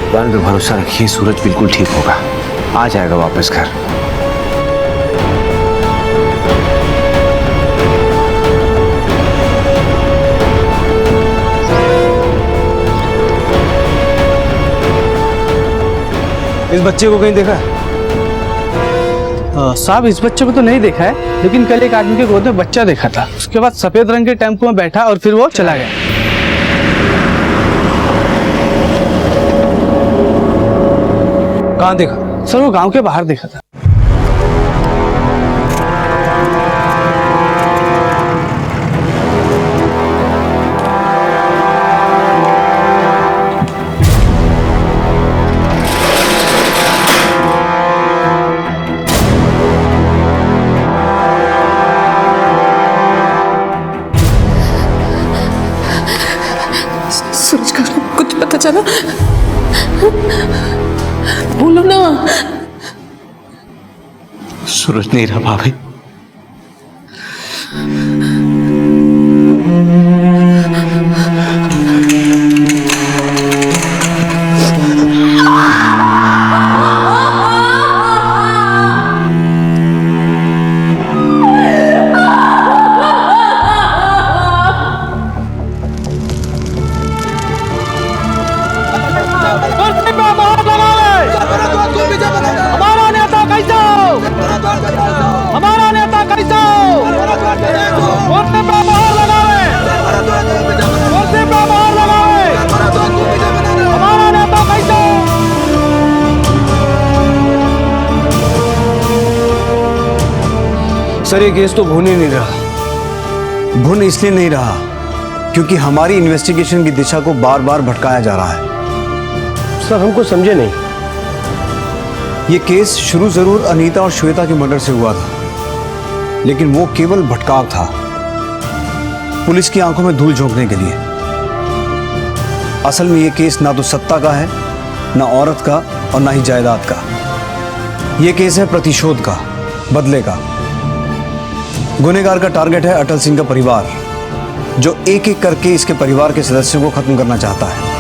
भगवान पे भरोसा रखिए, सूरज बिल्कुल ठीक होगा, आ जाएगा वापस घर। इस बच्चे को कहीं देखा है? साहब इस बच्चे को तो नहीं देखा है, लेकिन कल एक आदमी के गोद में बच्चा देखा था। उसके बाद सफेद रंग के टेम्पो में बैठा और फिर वो चला गया। कहाँ देखा? सर वो गांव के बाहर देखा था। सूरज का कुछ पता चला? बोलो ना। सूरज नहीं रहा भाभी। हमारा नेता कैसा हमारा नेता कैसा। सर ये केस तो भुन ही नहीं रहा। भुन इसलिए नहीं रहा क्योंकि हमारी इन्वेस्टिगेशन की दिशा को बार बार भटकाया जा रहा है। सर हमको समझे नहीं। ये केस शुरू जरूर अनीता और श्वेता के मर्डर से हुआ था, लेकिन वो केवल भटकाव था, पुलिस की आंखों में धूल झोंकने के लिए। असल में ये केस ना तो सत्ता का है, ना औरत का और ना ही जायदाद का। ये केस है प्रतिशोध का, बदले का। गुनहगार का टारगेट है अटल सिंह का परिवार, जो एक एक करके इसके परिवार के सदस्यों को खत्म करना चाहता है।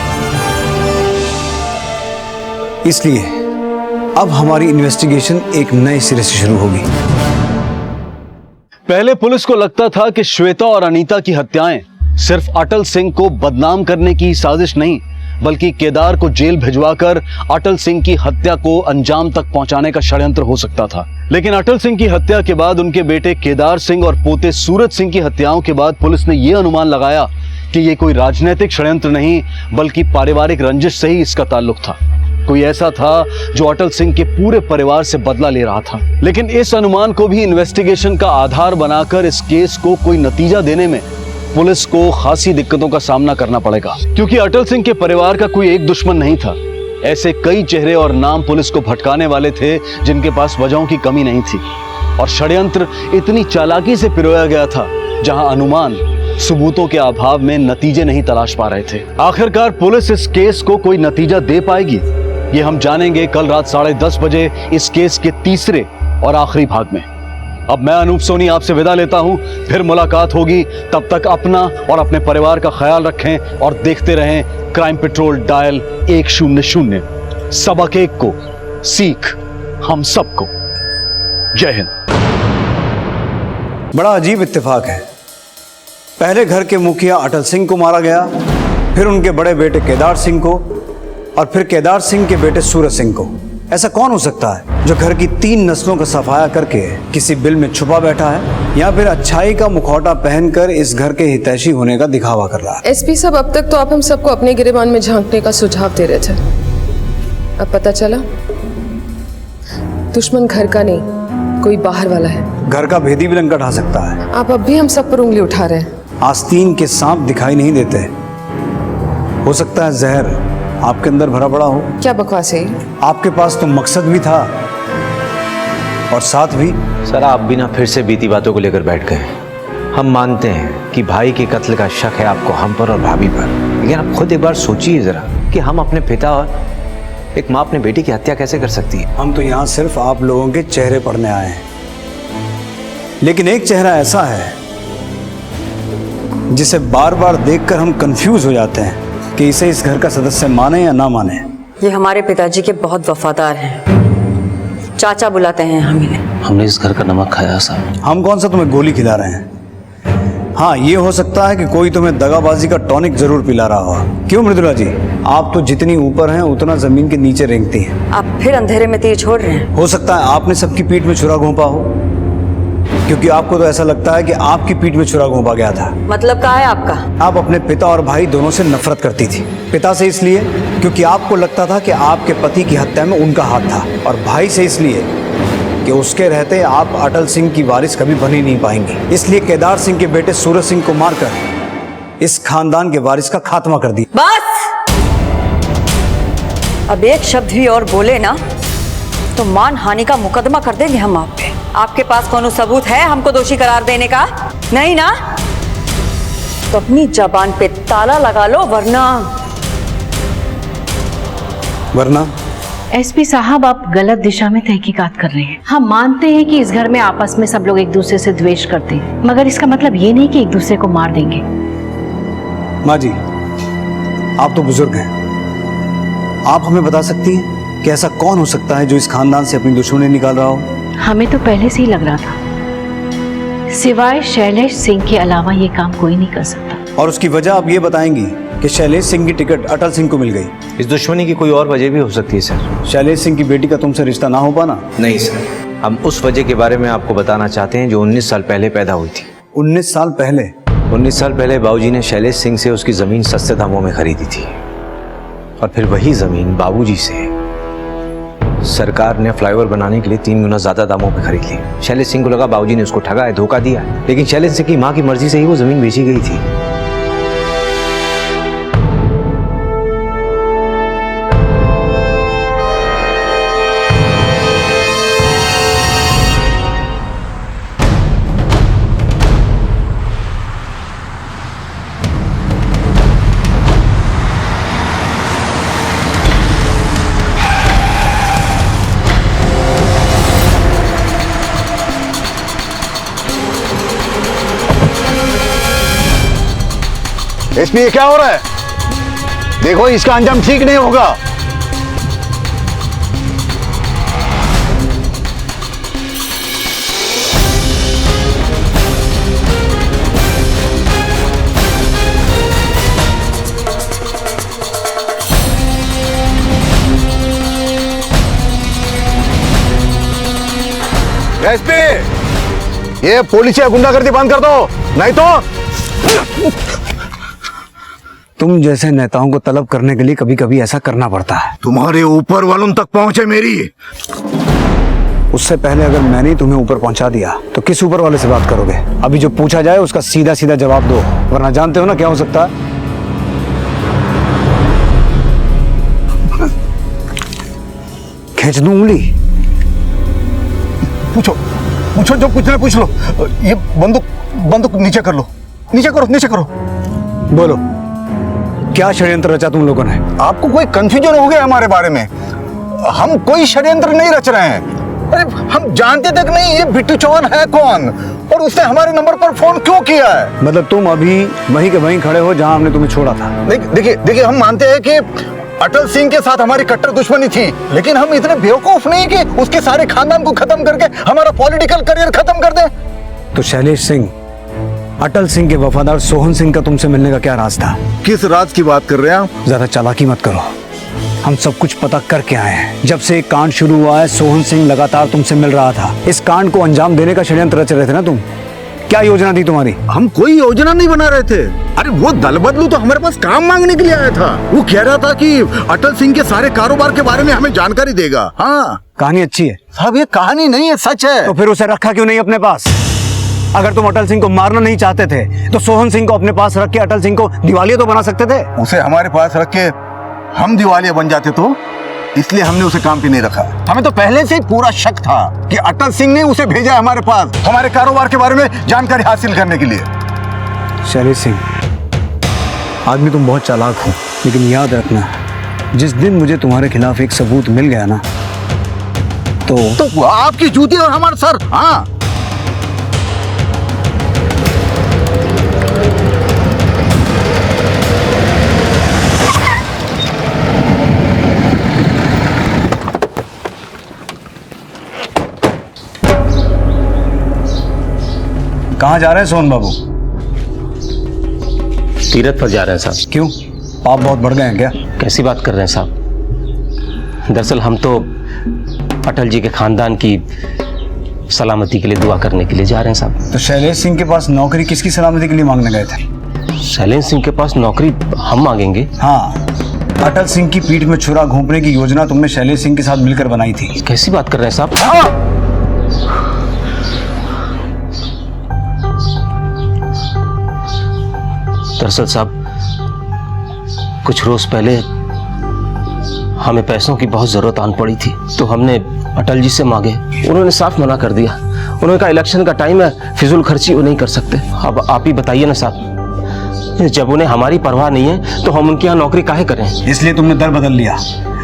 इसलिए अब हमारी इन्वेस्टिगेशन एक नए सिरे से शुरू होगी। पहले पुलिस को लगता था कि श्वेता और अनीता की हत्याएं सिर्फ अटल सिंह को बदनाम करने की साजिश नहीं, बल्कि केदार को जेल भिजवाकर अटल सिंह की हत्या को अंजाम तक पहुंचाने का षड्यंत्र हो सकता था। लेकिन अटल सिंह की हत्या के बाद उनके बेटे केदार सिंह और पोते सूरज सिंह की हत्याओं के बाद पुलिस ने यह अनुमान लगाया कि यह कोई राजनीतिक षड्यंत्र नहीं, बल्कि पारिवारिक रंजिश से ही इसका ताल्लुक था। कोई ऐसा था जो अटल सिंह के पूरे परिवार से बदला ले रहा था। लेकिन इस अनुमान को भी इन्वेस्टिगेशन का आधार बनाकर इस केस को कोई नतीजा देने में पुलिस को खासी दिक्कतों का सामना करना पड़ेगा, क्योंकि अटल सिंह के परिवार का कोई एक दुश्मन नहीं था। ऐसे कई चेहरे और नाम पुलिस को भटकाने वाले थे जिनके पास वजहों की कमी नहीं थी, और षड्यंत्र इतनी चालाकी से पिरोया गया था जहां अनुमान सबूतों के अभाव में नतीजे नहीं तलाश पा रहे थे। आखिरकार पुलिस इस केस को कोई नतीजा दे पाएगी, ये हम जानेंगे कल रात 10:30 बजे इस केस के तीसरे और आखिरी भाग में। अब मैं अनूप सोनी आपसे विदा लेता हूं, फिर मुलाकात होगी। तब तक अपना और अपने परिवार का ख्याल रखें और देखते रहें क्राइम पेट्रोल डायल 100। सबक एक को, सीख हम सबको। जय हिंद। बड़ा अजीब इत्तेफाक है, पहले घर के मुखिया अटल सिंह को मारा गया, फिर उनके बड़े बेटे केदार सिंह को, और फिर केदार सिंह के बेटे सूरज सिंह को। ऐसा कौन हो सकता है जो घर की 3 नस्लों का सफाया करके किसी बिल में छुपा बैठा है या फिर अच्छाई का मुखौटा पहनकर इस घर के हितैषी होने का दिखावा कर रहा है? एसपी साहब, अब तक तो आप हम सबको अपने गिरेबान में झांकने का सुझाव दे रहे थे। अब पता चला दुश्मन घर का नहीं, कोई बाहर वाला है। घर का भेदी भी लंका ढा सकता है। आप अब भी हम सब पर उंगली उठा रहे हैं। आस्तीन के सांप दिखाई नहीं देते। हो सकता है जहर आपके अंदर भरा पड़ा हो। क्या बकवास है? आपके पास तो मकसद भी था और साथ भी। सर, आप भी ना फिर से बीती बातों को लेकर बैठ गए। हम मानते हैं कि भाई के कत्ल का शक है आपको हम पर और भाभी पर, लेकिन आप खुद एक बार सोचिए जरा कि हम अपने पिता और एक माँ अपने बेटी की हत्या कैसे कर सकती है। हम तो यहाँ सिर्फ आप लोगों के चेहरे पढ़ने आए हैं, लेकिन एक चेहरा ऐसा है जिसे बार बार देखकर हम कंफ्यूज हो जाते हैं कि इसे इस घर का सदस्य माने या ना माने। ये हमारे पिताजी के बहुत वफादार हैं। चाचा बुलाते हैं हम इन्हें। हमने इस घर का नमक खाया साहब। हम कौन सा तुम्हें गोली खिला रहे हैं? हाँ, ये हो सकता है कि कोई तुम्हें दगाबाजी का टॉनिक जरूर पिला रहा हो। क्यों मृदुला जी, आप तो जितनी ऊपर हैं उतना जमीन के नीचे रेंगती हैं। आप फिर अंधेरे में तीर छोड़ रहे हैं। हो सकता है आपने सबकी पीठ में छुरा घोंपा हो, क्योंकि आपको तो ऐसा लगता है कि आपकी पीठ में छुरा घोंपा गया था। मतलब क्या है आपका? आप अपने पिता और भाई दोनों से नफरत करती थी। पिता से इसलिए क्योंकि आपको लगता था कि आपके पति की हत्या में उनका हाथ था, और भाई से इसलिए कि उसके रहते आप अटल सिंह की वारिस कभी बन ही नहीं पाएंगे। इसलिए केदार सिंह के बेटे सूरज सिंह को मारकर इस खानदान के वारिस का खात्मा कर दिया। बस, अब एक शब्द भी और बोले ना तो मान हानि का मुकदमा कर देंगे हम आप पे। आपके पास कोनो सबूत है हमको दोषी करार देने का? नहीं ना? तो अपनी जबान पे ताला लगा लो, वरना एसपी साहब, आप गलत दिशा में तहकीकात कर रहे हैं। हम मानते हैं कि इस घर में आपस में सब लोग एक दूसरे से द्वेष करते हैं, मगर इसका मतलब ये नहीं कि एक दूसरे को मार देंगे। माँ जी, आप तो बुजुर्ग हैं, आप हमें बता सकती हैं कि ऐसा कौन हो सकता है जो इस खानदान से अपनी दुश्मनी निकाल रहा हो? हमें तो पहले से ही लग रहा था, सिवाय शैलेश सिंह के अलावा ये काम कोई नहीं कर सकता। और उसकी वजह आप ये बताएंगी कि शैलेश सिंह की टिकट अटल सिंह को मिल गई। इस दुश्मनी की कोई और वजह भी हो सकती है सर। शैलेश सिंह की बेटी का तुमसे रिश्ता ना हो पाना? नहीं सर, हम उस वजह के बारे में आपको बताना चाहते हैं जो 19 साल पहले पैदा हुई थी। 19 साल पहले? 19 साल पहले बाबूजी ने शैलेश सिंह से उसकी जमीन सस्ते दामों में खरीदी थी, और फिर वही जमीन बाबूजी से सरकार ने फ्लाईओवर बनाने के लिए 3 गुना ज्यादा दामों पे खरीद ली। शैलेश सिंह को लगा बाबूजी ने उसको ठगा है, धोखा दिया, लेकिन शैलेश सिंह की मां की मर्जी से ही वो जमीन बेची गई थी। एसपी, ये क्या हो रहा है? देखो, इसका अंजाम ठीक नहीं होगा। एसपी, ये पुलिस या गुंडागर्दी बंद कर दो, नहीं तो। तुम जैसे नेताओं को तलब करने के लिए कभी कभी ऐसा करना पड़ता है। तुम्हारे ऊपर वालों तक पहुंचे मेरी। उससे पहले अगर मैंने ही तुम्हें ऊपर पहुंचा दिया तो किस ऊपर वाले से बात करोगे? अभी जो पूछा जाए उसका सीधा सीधा जवाब दो, वरना जानते हो ना क्या हो सकता है। खींच दूं उंगली? पूछो पूछो, जो पूछना पूछ लो। ये बंदूक नीचे कर लो, नीचे करो। बोलो, क्या षड्यंत्र रचा तुम लोगों ने? आपको कोई कंफ्यूजन हो गया हमारे बारे में? हम कोई षड्यंत्र नहीं रच रहे हैं। अरे, हम जानते तक नहीं ये बिट्टू चौहान है कौन, और उसने हमारे नंबर पर फोन क्यों किया है। मतलब तुम अभी वहीं के वहीं खड़े हो जहां हमने तुम्हें छोड़ा था। देखिए, हम मानते हैं कि अटल सिंह के साथ हमारी कट्टर दुश्मनी थी, लेकिन हम इतने बेवकूफ नहीं कि उसके सारे खानदान को खत्म करके हमारा पॉलिटिकल करियर खत्म कर दें। तो शैलेश सिंह, अटल सिंह के वफादार सोहन सिंह का तुमसे मिलने का क्या राज था? किस राज की बात कर रहे हैं आप? ज्यादा चालाकी मत करो। हम सब कुछ पता करके आए हैं। जब से एक कांड शुरू हुआ है, सोहन सिंह लगातार तुमसे मिल रहा था। इस कांड को अंजाम देने का षड्यंत्र रच रहे थे ना तुम? क्या योजना थी तुम्हारी? हम कोई योजना नहीं बना रहे थे। अरे वो दल बदलू तो हमारे पास काम मांगने के लिए आया था। वो कह रहा था कि अटल सिंह के सारे कारोबार के बारे में हमें जानकारी देगा। हाँ, कहानी अच्छी है साहब, ये कहानी नहीं है, सच है। तो फिर उसे रखा क्यों नहीं अपने पास? अगर तुम अटल सिंह को मारना नहीं चाहते थे तो सोहन सिंह को अपने पास रख के अटल सिंह को दिवालिया तो बना सकते थे। उसे हमारे पास रख के हम दिवालिया बन जाते तो, इसलिए हमने उसे काम पे नहीं रखा। हमें तो पहले से ही पूरा शक था कि अटल सिंह ने उसे भेजा है हमारे पास हमारे कारोबार के बारे में जानकारी हासिल करने के लिए। शैलेश सिंह, आदमी तुम बहुत चालाक हो, लेकिन याद रखना, जिस दिन मुझे तुम्हारे खिलाफ एक सबूत मिल गया ना तो आपकी जूती और हमारे सर। हाँ, कहाँ जा रहे हैं सोहन बाबू? तीरथ पर जा रहे हैं साहब। क्यों, पाप बहुत बढ़ गए हैं क्या? कैसी बात कर रहे हैं साहब? दरअसल हम तो अटल जी के खानदान की सलामती के लिए दुआ करने के लिए जा रहे हैं साहब। तो शैलेश सिंह के पास नौकरी किसकी सलामती के लिए मांगने गए थे? शैलेश सिंह के पास नौकरी हम मांगेंगे? हाँ, अटल सिंह की पीठ में छुरा घोंपने की योजना तुमने शैलेश सिंह के साथ मिलकर बनाई थी। कैसी बात कर रहे हैं साहब? दरअसल साहब, कुछ रोज पहले हमें पैसों की बहुत जरूरत आन पड़ी थी, तो हमने अटल जी से मांगे। उन्होंने साफ मना कर दिया। उन्होंने कहा इलेक्शन का टाइम है, फिजूल खर्ची वो नहीं कर सकते। अब आप ही बताइए ना साहब, जब उन्हें हमारी परवाह नहीं है तो हम उनके यहाँ नौकरी काहे करें? इसलिए तुमने दर बदल लिया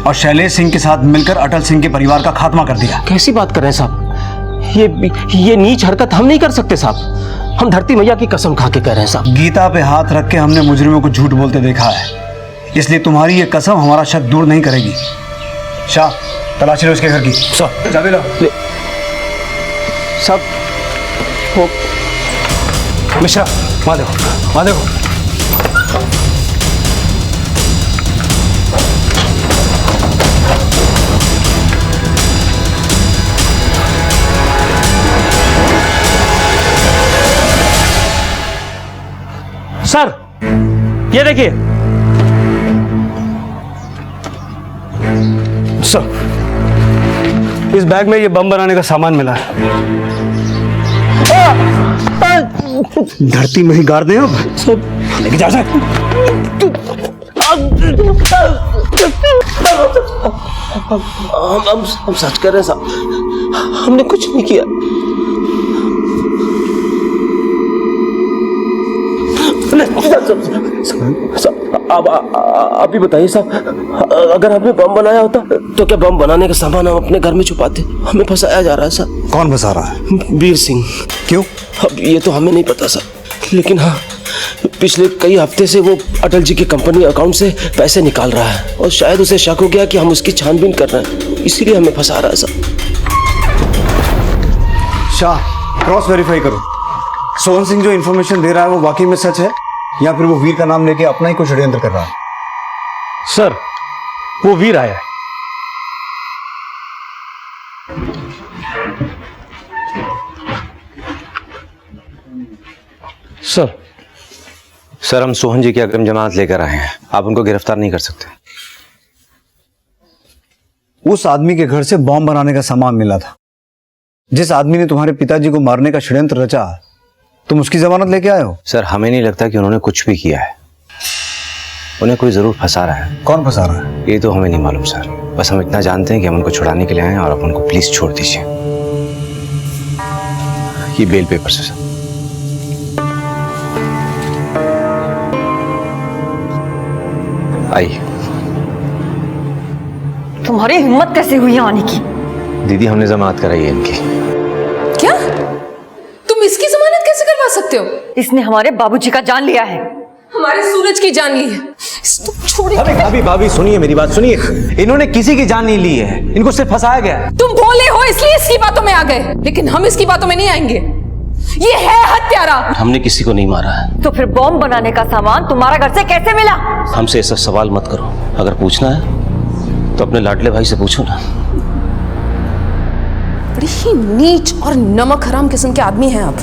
और शैलेश सिंह के साथ मिलकर अटल सिंह के परिवार का खात्मा कर दिया। कैसी बात कर रहे हैं साहब? ये नीच हरकत हम नहीं कर सकते साहब। हम धरती मैया की कसम खा के कह रहे हैं साहब। गीता पे हाथ रख के हमने मुजरिमों को झूठ बोलते देखा है, इसलिए तुम्हारी ये कसम हमारा शक दूर नहीं करेगी। शाह, तलाशी लो इसके घर की। चाबी लो। सब मिश्रा, वहां देखो, वहां देखो। सर, ये देखिए सर, इस बैग में ये बम बनाने का सामान मिला है। धरती में ही गाड़ दें अब। लेके जा सर। हम सच कर रहे हैं साहब, हमने कुछ नहीं किया। आप ही बताइए साहब, अगर हमने बम बनाया होता तो क्या बम बनाने का सामान हम अपने घर में छुपाते? हमें फंसाया जा रहा है सर। कौन फंसा रहा है? वीर सिंह। क्यों? अब ये तो हमें नहीं पता सर, लेकिन हाँ, पिछले कई हफ्ते से वो अटल जी के कंपनी अकाउंट से पैसे निकाल रहा है और शायद उसे शक हो गया कि हम उसकी छानबीन कर रहे हैं, इसीलिए हमें फंसा रहा है सर। शाह, क्रॉस वेरीफाई करो। सोहन सिंह जो इन्फॉर्मेशन दे रहा है वो वाकई में सच है या फिर वो वीर का नाम लेके अपना ही कोई षड्यंत्र कर रहा है? सर, वो वीर आया है। सर, हम सोहन जी की अग्रिम जमानत लेकर आए हैं। आप उनको गिरफ्तार नहीं कर सकते। उस आदमी के घर से बॉम्ब बनाने का सामान मिला था। जिस आदमी ने तुम्हारे पिताजी को मारने का षड्यंत्र रचा, तुम उसकी जमानत लेके आए हो? सर, हमें नहीं लगता कि उन्होंने कुछ भी किया है। उन्हें कोई जरूर फंसा रहा है। कौन फंसा रहा है? ये तो हमें नहीं मालूम सर, बस हम इतना जानते हैं कि हम उनको छुड़ाने के लिए आए हैं और आप उनको प्लीज छोड़ दीजिए। ये बेल पेपर से सर। आइए। तुम्हारी हिम्मत कैसे हुई आने की? दीदी, हमने जमानत कराई है इनकी। क्या? तुम इसकी जमानत कैसे करवा सकते हो? इसने हमारे बाबूजी का जान लिया है। हमारे सूरज की जान ली है। तुम छोड़िए। भाभी सुनिए मेरी बात सुनिए। इन्होंने किसी की जान नहीं ली है, इनको सिर्फ फंसाया गया है। तुम भोले हो इसलिए इसकी बातों में आ गए, लेकिन हम इसकी बातों में नहीं आएंगे। ये है हत्यारा। हमने किसी को नहीं मारा है। तो फिर बॉम्ब बनाने का सामान तुम्हारा घर से कैसे मिला? हमसे ऐसा सवाल मत करो। अगर पूछना है तो अपने लाडले भाई से पूछो ना। बड़ी ही नीच और नमक हराम किस्म के आदमी हैं आप।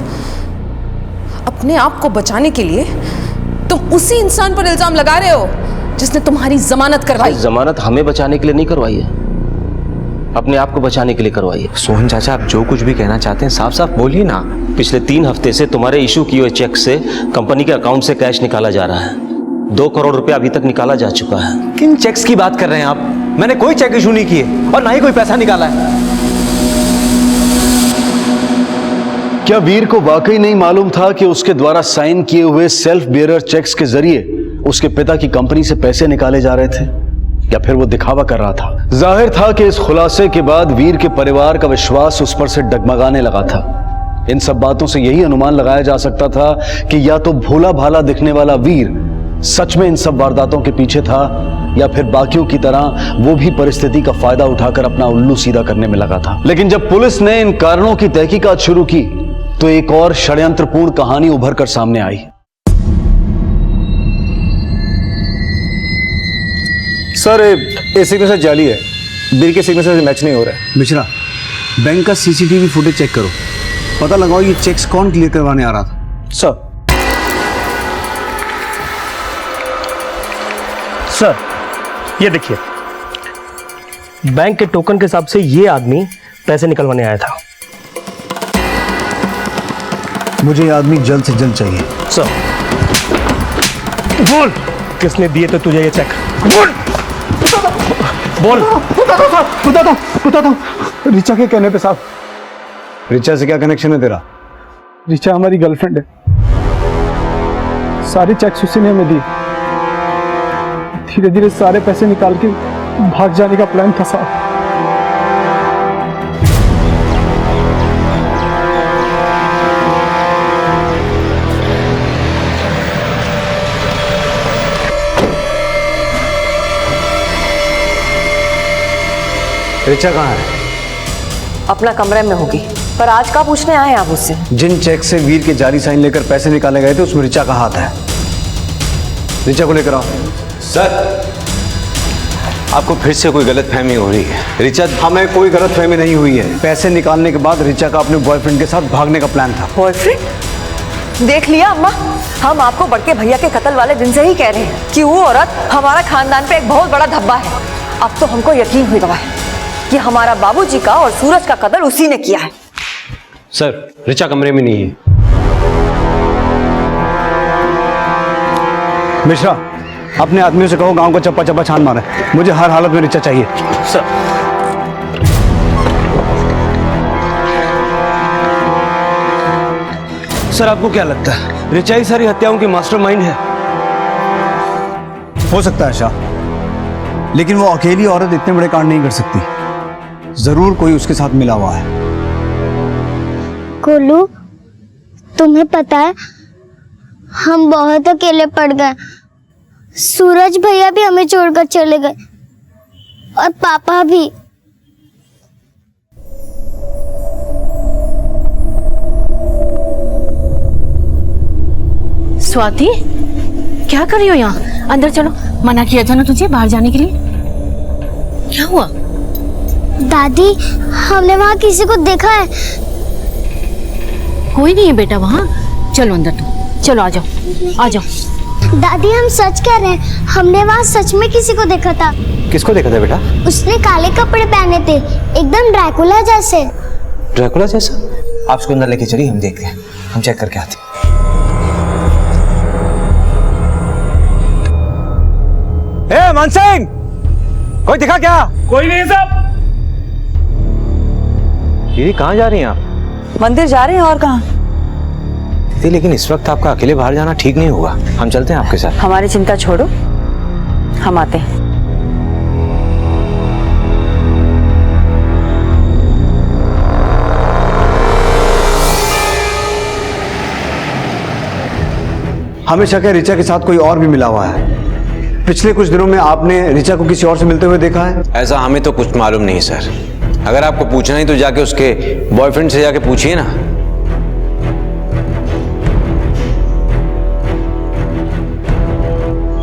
अपने आप को बचाने के लिए तुम उसी इंसान पर इल्जाम लगा रहे हो जिसने तुम्हारी जमानत करवाई। जमानत हमें बचाने के लिए नहीं करवाई है, अपने आप को बचाने के लिए करवाई है। सोहन चाचा, आप जो कुछ भी कहना चाहते हैं साफ साफ बोलिए ना। पिछले 3 हफ्ते से तुम्हारे इशू किए हुए चेक से कंपनी के अकाउंट से कैश निकाला जा रहा है। 2 करोड़ रुपया अभी तक निकाला जा चुका है। किन चेक्स की बात कर रहे हैं आप? मैंने कोई चेक इशू नहीं किए और ना ही कोई पैसा निकाला है। क्या वीर को वाकई नहीं मालूम था कि उसके द्वारा साइन किए हुए सेल्फ बेयरर चेक्स के जरिए उसके पिता की कंपनी से पैसे निकाले जा रहे थे, या फिर वो दिखावा कर रहा था? जाहिर था कि इस खुलासे के बाद वीर के परिवार का विश्वास उस पर से डगमगाने लगा था। इन सब बातों से यही अनुमान लगाया जा सकता था कि या तो भोला भाला दिखने वाला वीर सच में इन सब वारदातों के पीछे था, या फिर बाकियों की तरह वो भी परिस्थिति का फायदा उठाकर अपना उल्लू सीधा करने में लगा था। लेकिन जब पुलिस ने इन कारणों की तहकीकात शुरू की तो एक और षड्यंत्रपूर्ण कहानी उभर कर सामने आई। सर, ये सिग्नेचर जाली है, बिल के सिग्नेचर से मैच नहीं हो रहा है। मिश्रा, बैंक का सीसीटीवी फुटेज चेक करो, पता लगाओ ये चेक्स कौन क्लियर करवाने आ रहा था। सर, ये देखिए, बैंक के टोकन के हिसाब से ये आदमी पैसे निकलवाने आया था। मुझे ये आदमी जल्द से जल्द चाहिए। सर, बोल किसने दिए थे तुझे ये चेक? बोल बोल। बता दो रिचा के कहने पे साहब। रिचा से क्या कनेक्शन है तेरा? रिचा हमारी गर्लफ्रेंड है, सारे चेक्स उसी ने हमें दिए। धीरे धीरे सारे पैसे निकाल के भाग जाने का प्लान था साहब। रिचा कहाँ है? अपना कमरे में होगी, पर आज का पूछने आए आप उससे? जिन चेक से वीर के जाली साइन लेकर पैसे निकाले गए थे उसमें रिचा का हाथ है। रिचा को लेकर आओ। सर, आपको फिर से कोई गलतफहमी हो रही है। रिचा, हमें कोई गलतफहमी नहीं हुई है। पैसे निकालने के बाद रिचा का अपने बॉयफ्रेंड के साथ भागने का प्लान था। बॉयफ्रेंड? देख लिया अम्मा, हम आपको बड़के भैया के कत्ल वाले दिन से ही कह रहे हैं कि वो औरत हमारा खानदान पे एक बहुत बड़ा धब्बा है। अब तो हमको यकीन हुई गवा है कि हमारा बाबूजी का और सूरज का कत्ल उसी ने किया है। सर, रिचा कमरे में नहीं है। मिश्रा, अपने आदमियों से कहो गांव को चप्पा चप्पा छान मारे। मुझे हर हालत में रिचा चाहिए। सर, सर आपको क्या लगता है रिचा ही सारी हत्याओं की मास्टरमाइंड है? हो सकता है शाह, लेकिन वो अकेली औरत इतने बड़े कांड नहीं कर सकती। जरूर कोई उसके साथ मिला हुआ है। गोलू, तुम्हें पता है हम बहुत अकेले पड़ गए। सूरज भैया भी हमें छोड़कर चले गए और पापा भी। स्वाति, क्या कर रही हो यहाँ? अंदर चलो, मना किया था ना तुझे बाहर जाने के लिए। क्या हुआ? दादी, हमने वहाँ किसी को देखा है। कोई नहीं है बेटा वहाँ। चलो अंदर, तुम चलो, आ जाओ आ जाओ। दादी, हम सच कह रहे हैं, हमने वहाँ सच में किसी को देखा था। किसको देखा था बेटा? उसने काले कपड़े पहने थे, एकदम ड्रैकुला जैसे। ड्रैकुला जैसा? आप उसको अंदर लेके चलिए, हम देखते हैं, हम चेक करके आते हैं। ए मान सिंह, कोई दिखा क्या? कोई नहीं साहब। ये कहाँ जा रही हैं आप? मंदिर जा रहे हैं, और कहाँ? लेकिन इस वक्त आपका अकेले बाहर जाना ठीक नहीं होगा, हम चलते हैं आपके साथ। हमारी चिंता छोड़ो, हम आते हैं। हमें शक है रिचा के साथ कोई और भी मिला हुआ है। पिछले कुछ दिनों में आपने रिचा को किसी और से मिलते हुए देखा है? ऐसा हमें तो कुछ मालूम नहीं सर। अगर आपको पूछना ही तो जाके उसके बॉयफ्रेंड से जाके पूछिए ना।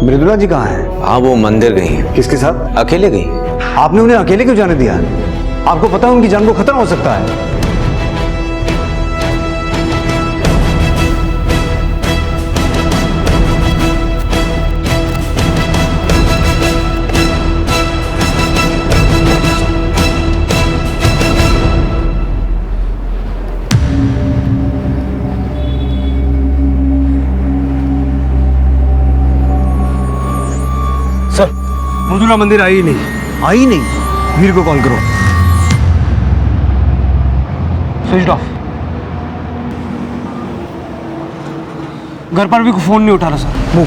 मृदुला जी कहाँ हैं? हाँ, वो मंदिर गई हैं। किसके साथ? अकेले गई। आपने उन्हें अकेले क्यों जाने दिया? आपको पता है उनकी जान को खतरा हो सकता है। सर, मृदुला मंदिर आई नहीं। आई नहीं? वीर को कॉल करो। Switch off. घर पर भी कोई फोन नहीं उठा रहा सर। मूव।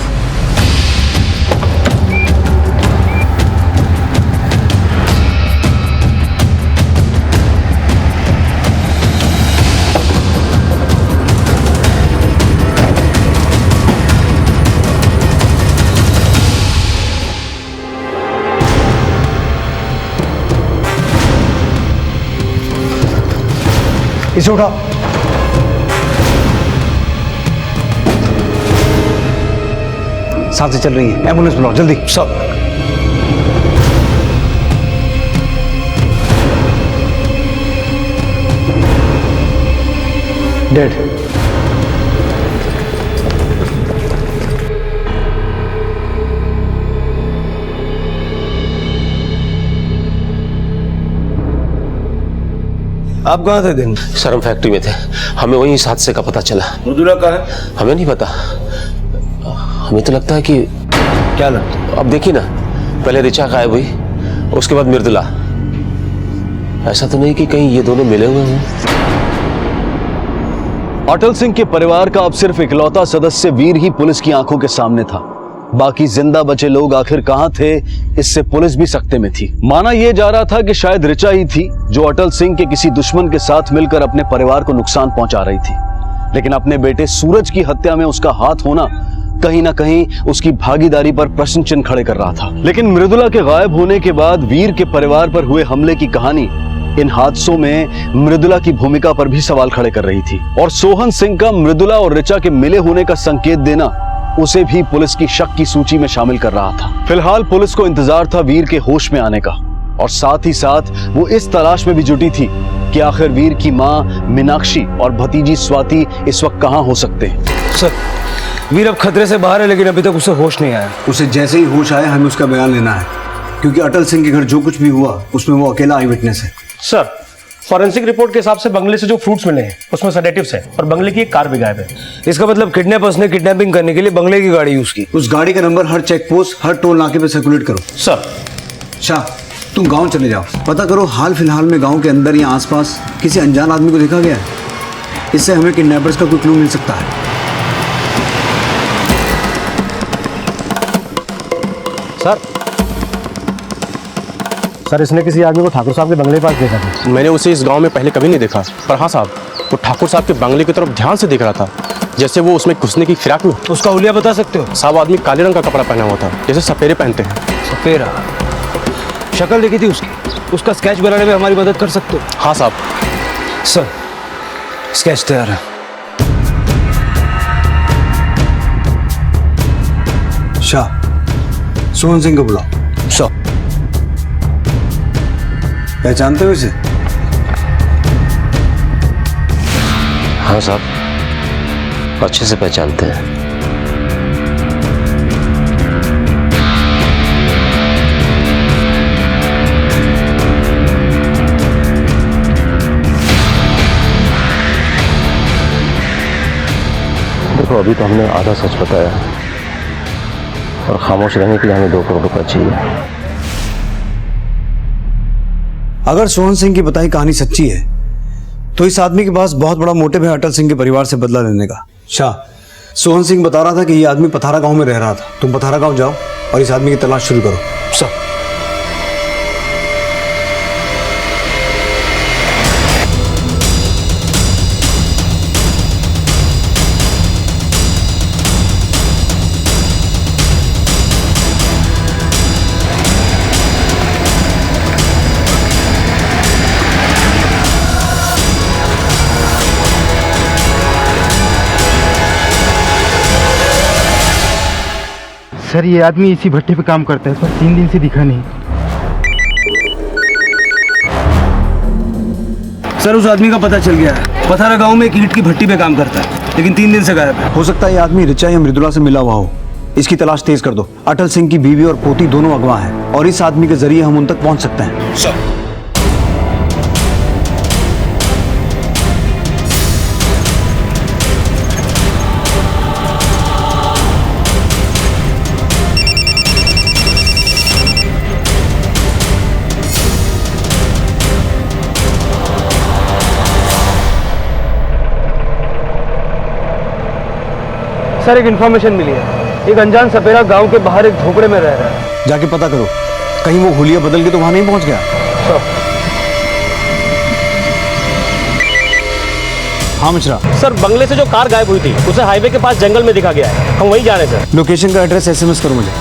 इसे उठाओ। सांसें चल रही है, एम्बुलेंस बुलाओ जल्दी। सब डेड। आप कहाँ थे दिन? सर हम फैक्ट्री में थे, हमें वही इस हादसे का पता चला। मृदुला कहाँ है? हमें नहीं पता, हमें तो लगता है कि क्या लगता है? अब देखिए ना, पहले ऋचा गायब हुई, उसके बाद मृदुला। ऐसा तो नहीं कि कहीं ये दोनों मिले हुए हों? अटल सिंह के परिवार का अब सिर्फ इकलौता सदस्य वीर ही पुलिस की आंखों के सामने था। बाकी जिंदा बचे लोग आखिर कहां थे, इससे पुलिस भी सकते में थी। माना यह जा रहा था कि शायद ऋचा ही थी जो अटल सिंह के किसी दुश्मन के साथ मिलकर अपने परिवार को नुकसान पहुंचा रही थी, लेकिन अपने बेटे सूरज की हत्या में उसका हाथ होना कहीं ना कहीं उसकी भागीदारी पर प्रश्न चिन्ह खड़े कर रहा था। लेकिन मृदुला के गायब होने के बाद वीर के परिवार पर हुए हमले की कहानी इन हादसों में मृदुला की भूमिका पर भी सवाल खड़े कर रही थी, और सोहन सिंह का मृदुला और ऋचा के मिले होने का संकेत देना उसे भी पुलिस की शक की सूची में शामिल कर रहा था। फिलहाल पुलिस को इंतजार था वीर के होश में आने का, और साथ ही साथ वो इस तलाश में भी जुटी थी कि आखिर वीर की मां मीनाक्षी और भतीजी स्वाति इस वक्त कहां हो सकते हैं। सर, वीर अब खतरे से बाहर है, लेकिन अभी तक उसे होश नहीं आया। उसे जैसे ही होश आया हमें उसका बयान लेना है, क्योंकि अटल सिंह के घर जो कुछ भी हुआ उसमें वो अकेला आई विटनेस है। सर, फॉरेंसिक रिपोर्ट के हिसाब से बंगले से जो फ्रूट्स मिले हैं उसमें सेडेटिव्स है, और बंगले की एक कार भी गायब है। इसका मतलब किडनैपर्स ने किडनैपिंग करने के लिए बंगले की गाड़ी यूज की। उस गाड़ी का नंबर हर चेक पोस्ट, हर टोल नाके पे सर्कुलेट करो। सर। शाह, तुम गांव चले जाओ, पता करो हाल फिलहाल में गांव के अंदर या आसपास किसी अनजान आदमी को देखा गया है। इससे हमें किडनैपर्स का कोई क्लू मिल सकता है। सर, इसने किसी आदमी को ठाकुर साहब के बंगले के पास देखा था। मैंने उसे इस गांव में पहले कभी नहीं देखा, पर हाँ साहब, वो ठाकुर साहब के बंगले की तरफ ध्यान से देख रहा था, जैसे वो उसमें घुसने की फिराक में। उसका हुलिया बता सकते हो? साहब, आदमी काले रंग का कपड़ा पहना हुआ था, जैसे सपेरे पहनते हैं। सपेरा? शक्ल देखी थी उसकी? उसका स्केच बनाने में हमारी मदद कर सकते हो? हाँ साहब। सर, स्केच तैयार है। शाह, सोहन सिंह को बुलाओ। सर। पहचानते हो इसे? हाँ साहब, अच्छे से पहचानते हैं। देखो, अभी तो हमने आधा सच बताया, और खामोश रहने के लिए हमें 2 करोड़ रुपए चाहिए। अगर सोहन सिंह की बताई कहानी सच्ची है तो इस आदमी के पास बहुत बड़ा मोटिव है अटल सिंह के परिवार से बदला लेने का। शाह, सोहन सिंह बता रहा था कि ये आदमी पथारा गांव में रह रहा था। तुम पथारा गांव जाओ और इस आदमी की तलाश शुरू करो। सर। सर, ये आदमी इसी भट्टे पे काम करता है, पर 3 दिन से दिखा नहीं। सर उस आदमी का पता चल गया है। पथारा गांव में एक ईंट की भट्टी पे काम करता है, लेकिन 3 दिन से गायब है। हो सकता है ये आदमी रिचा या मृदुला से मिला हुआ हो। इसकी तलाश तेज कर दो। अटल सिंह की बीवी और पोती दोनों अगवा हैं और इस आदमी के जरिए हम उन तक पहुंच सकते हैं। सर एक इन्फॉर्मेशन मिली है, एक अनजान सपेरा गांव के बाहर एक झोपड़े में रह रहा है। जाके पता करो, कहीं वो हुलिया बदल के तो वहां नहीं पहुंच गया। हाँ मिश्रा। सर बंगले से जो कार गायब हुई थी उसे हाईवे के पास जंगल में दिखा गया है, हम वहीं जा रहे हैं सर। लोकेशन का एड्रेस SMS करो मुझे।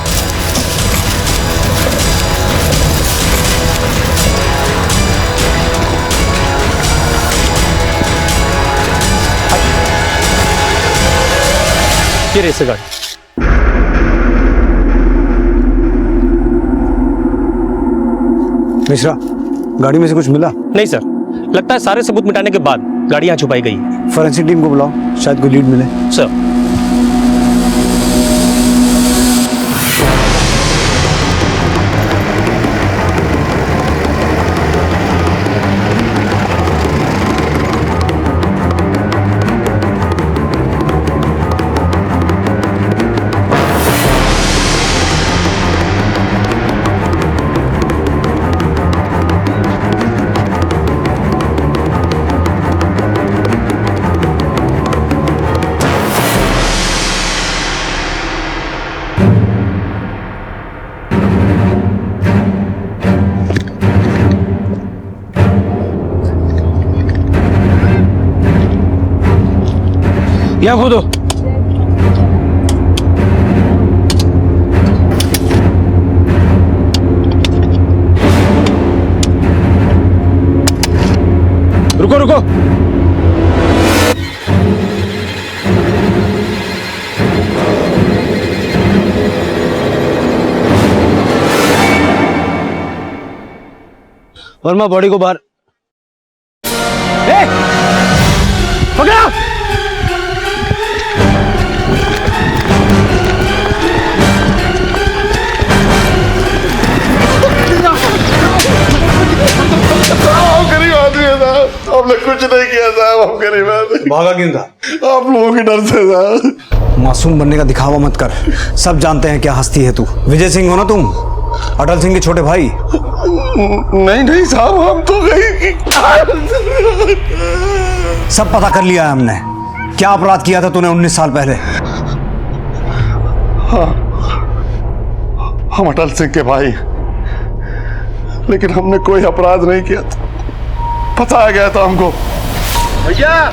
ये रेस गाड़ी। मिश्रा, गाड़ी में से कुछ मिला? नहीं सर, लगता है सारे सबूत मिटाने के बाद गाड़ी यहाँ छुपाई गई। फॉरेंसिक टीम को बुलाओ, शायद कोई लीड मिले। सर यहाँ कूदो। रुको रुको। वर्मा बॉडी को बाहर। पकड़ा। गरीब आदमी है साहब, हमने कुछ नहीं किया साहब, हम गरीब आदमी। भागा क्यों था? आप लोगों के डर से साहब। मासूम बनने का दिखावा मत कर, सब जानते हैं क्या हस्ती है तू। विजय सिंह हो ना तुम, अटल सिंह के छोटे भाई? नहीं नहीं साहब, हम तो गई। सब पता कर लिया है हमने। क्या अपराध किया था तूने 19 साल पहले? हाँ, हम अटल सिंह के भाई, लेकिन हमने कोई अपराध नहीं किया था। बताया गया था हमको। भैया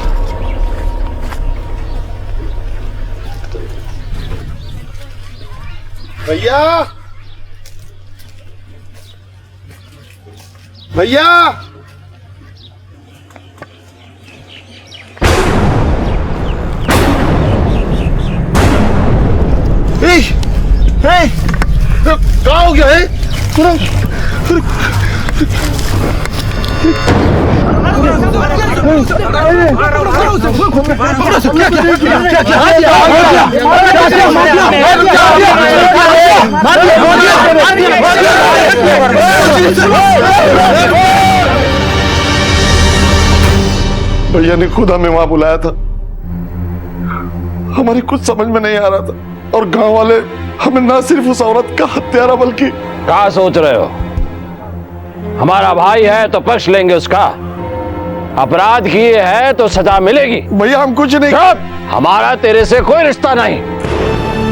भैया भैया क्या हो गया है? भैया ने खुद हमें वहां बुलाया था, हमारी कुछ समझ में नहीं आ रहा था, और गांव वाले हमें ना सिर्फ उस औरत का हत्यारा बल्कि। क्या सोच रहे हो? हमारा भाई है तो पक्ष लेंगे उसका, अपराध किए है तो सजा मिलेगी। भैया हम कुछ नहीं। हमारा तेरे से कोई रिश्ता नहीं,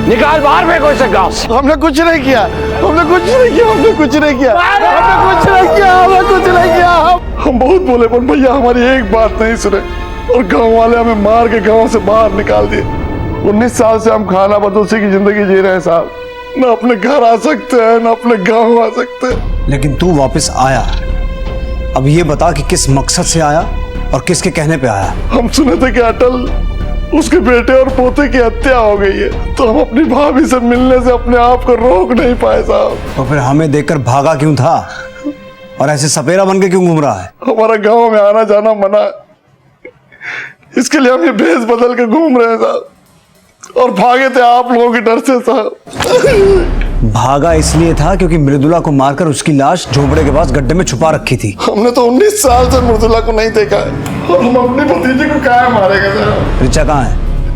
निकाल बाहर में कोई से गांव से। हमने कुछ नहीं किया, हमने कुछ नहीं किया, हमने कुछ नहीं किया, हमने कुछ नहीं किया, हमने कुछ नहीं किया। हम बहुत बोले पर भैया हमारी एक बात नहीं सुने, और गांव वाले हमें मार के गांव से बाहर निकाल दिए। 19 साल से हम खाना बदोशी की जिंदगी जी रहे हैं साहब, ना अपने घर आ सकते हैं ना अपने गांव आ सकते हैं। लेकिन तू वापस आया, अब ये बता कि किस मकसद से आया और किसके कहने पे आया? हम सुने थे कि अटल, उसके बेटे और पोते की हत्या हो गई है, तो हम अपनी भाभी से मिलने से अपने आप को रोक नहीं पाए साहब। तो फिर हमें देखकर भागा क्यों था? और ऐसे सपेरा बन के क्यों घूम रहा है? हमारा गांव में आना जाना मना है, इसके लिए हम ये भेष बदल के घूम रहे हैं साहब, और भागे थे आप लोगों के डर से साहब। भागा इसलिए था क्योंकि मृदुला को मारकर उसकी लाश झोपड़े के पास गड्ढे में छुपा रखी थी। हमने तो 19 साल से मृदुला को नहीं देखा है, और हम अपनी भतीजी को क्या मारेंगे साहब? रिचा कहाँ है?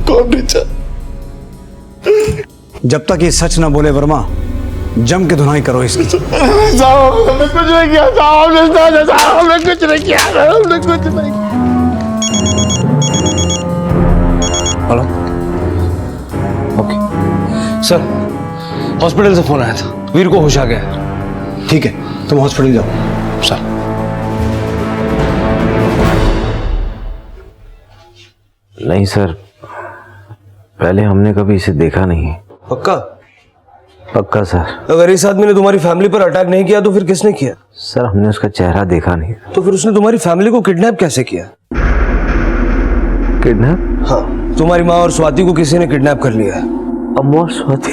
कौन रिचा? जब तक ये सच ना बोले वर्मा, जम के धुनाई करो इसकी। साहब हमने कुछ नहीं किया साहब, हमने कुछ नहीं किया, हमने कुछ नहीं किया। हेलो, ओके सर, हॉस्पिटल से फोन आया था, वीर को होश आ गया है। ठीक है, तुम हॉस्पिटल जाओ। सर नहीं सर, पहले हमने कभी इसे देखा नहीं। पक्का? पक्का सर। अगर इस आदमी ने तुम्हारी फैमिली पर अटैक नहीं किया तो फिर किसने किया? सर हमने उसका चेहरा देखा नहीं। तो फिर उसने तुम्हारी फैमिली को किडनैप कैसे किया? किडनैप? हाँ, तुम्हारी माँ और स्वाति को किसी ने किडनैप कर लिया है। अम्मा और स्वाति?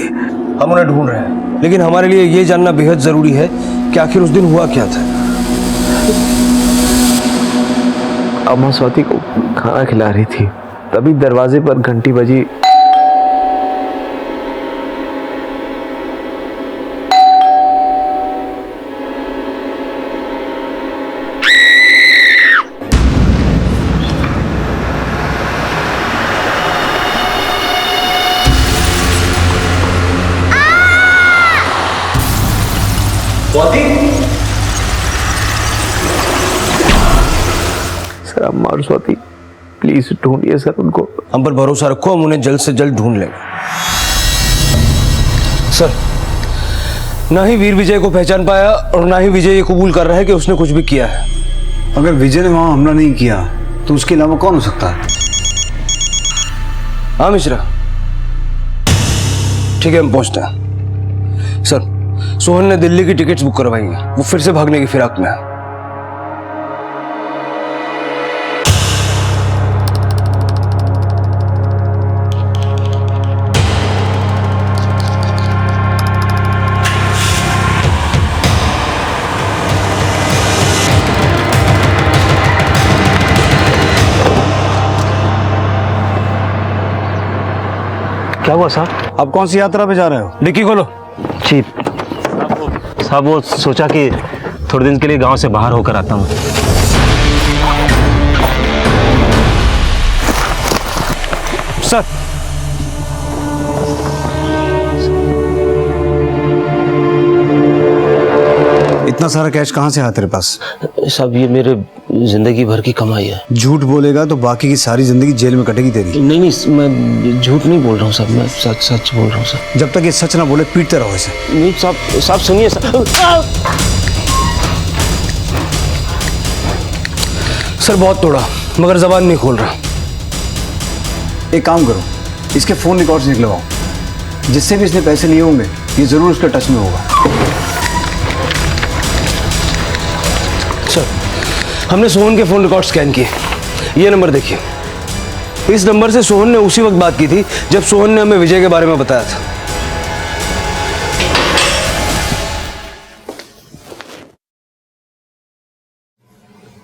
हम उन्हें ढूंढ रहे हैं, लेकिन हमारे लिए ये जानना बेहद जरूरी है कि आखिर उस दिन हुआ क्या था। अम्मा स्वाति को खाना खिला रही थी, तभी दरवाजे पर घंटी बजी। सर अम्मा और स्वाति प्लीज ढूंढिए सर उनको। हम पर भरोसा रखो, हम उन्हें जल्द से जल्द ढूंढ लेंगे। सर, ना ही वीर विजय को पहचान पाया और ना ही विजय ये कबूल कर रहा है कि उसने कुछ भी किया है। अगर विजय ने वहां हमला नहीं किया तो उसके अलावा कौन हो सकता है? हाँ मिश्रा, ठीक है, हम पहुंचते हैं। सर, सोहन ने दिल्ली की टिकट्स बुक करवाई हैं, वो फिर से भागने की फिराक में है। क्या हुआ साहब? अब कौन सी यात्रा पे जा रहे हो? डिक्की खोलो। जी साहब, वो सोचा कि थोड़े दिन के लिए गांव से बाहर होकर आता हूँ। सर, इतना सारा कैश कहाँ से आया तेरे पास? साहब ये मेरे जिंदगी भर की कमाई है। झूठ बोलेगा तो बाकी की सारी जिंदगी जेल में कटेगी तेरी। नहीं नहीं, मैं झूठ नहीं बोल रहा हूँ साहब, मैं सच सच बोल रहा हूँ सर। जब तक ये सच ना बोले पीटते रहो इसे। नहीं साहब, साहब सुनिए सर बहुत तोड़ा मगर जबान नहीं खोल रहा। एक काम करो, इसके फोन रिकॉर्ड्स निकलवाओ, जिससे भी इसने पैसे लिए होंगे ये जरूर उसके टच में होगा। सर, हमने सोहन के फोन रिकॉर्ड स्कैन किए, ये नंबर देखिए। इस नंबर से सोहन ने उसी वक्त बात की थी जब सोहन ने हमें विजय के बारे में बताया था।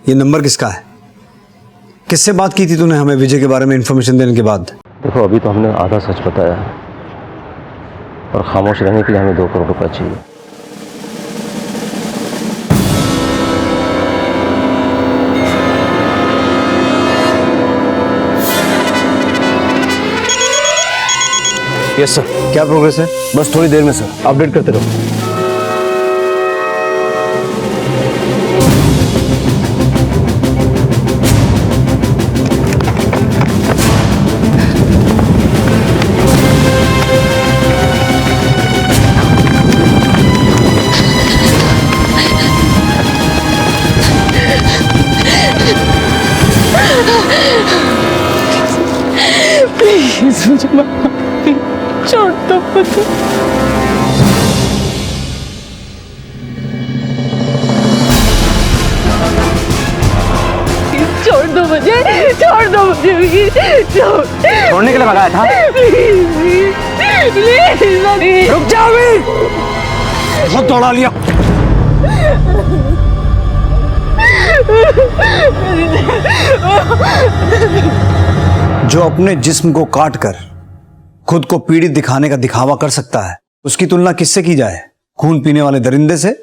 ये नंबर किसका है? किससे बात की थी तूने हमें विजय के बारे में इंफॉर्मेशन देने के बाद? देखो अभी तो हमने आधा सच बताया है और खामोश रहने के लिए हमें 2 करोड़ रुपए चाहिए। Yes sir. क्या प्रोग्रेस है? बस थोड़ी देर में सर। अपडेट करते रहो। प्लीज मुझे छोड़ दो पता। छोड़ दो मुझे, छोड़ दो मुझे, छोड़ने के लिए भगाया था? प्लीज रुक जाओ, बहुत दौड़ा लिया। जो अपने जिस्म को काट कर खुद को पीड़ित दिखाने का दिखावा कर सकता है, उसकी तुलना किससे की जाए? खून पीने वाले दरिंदे से,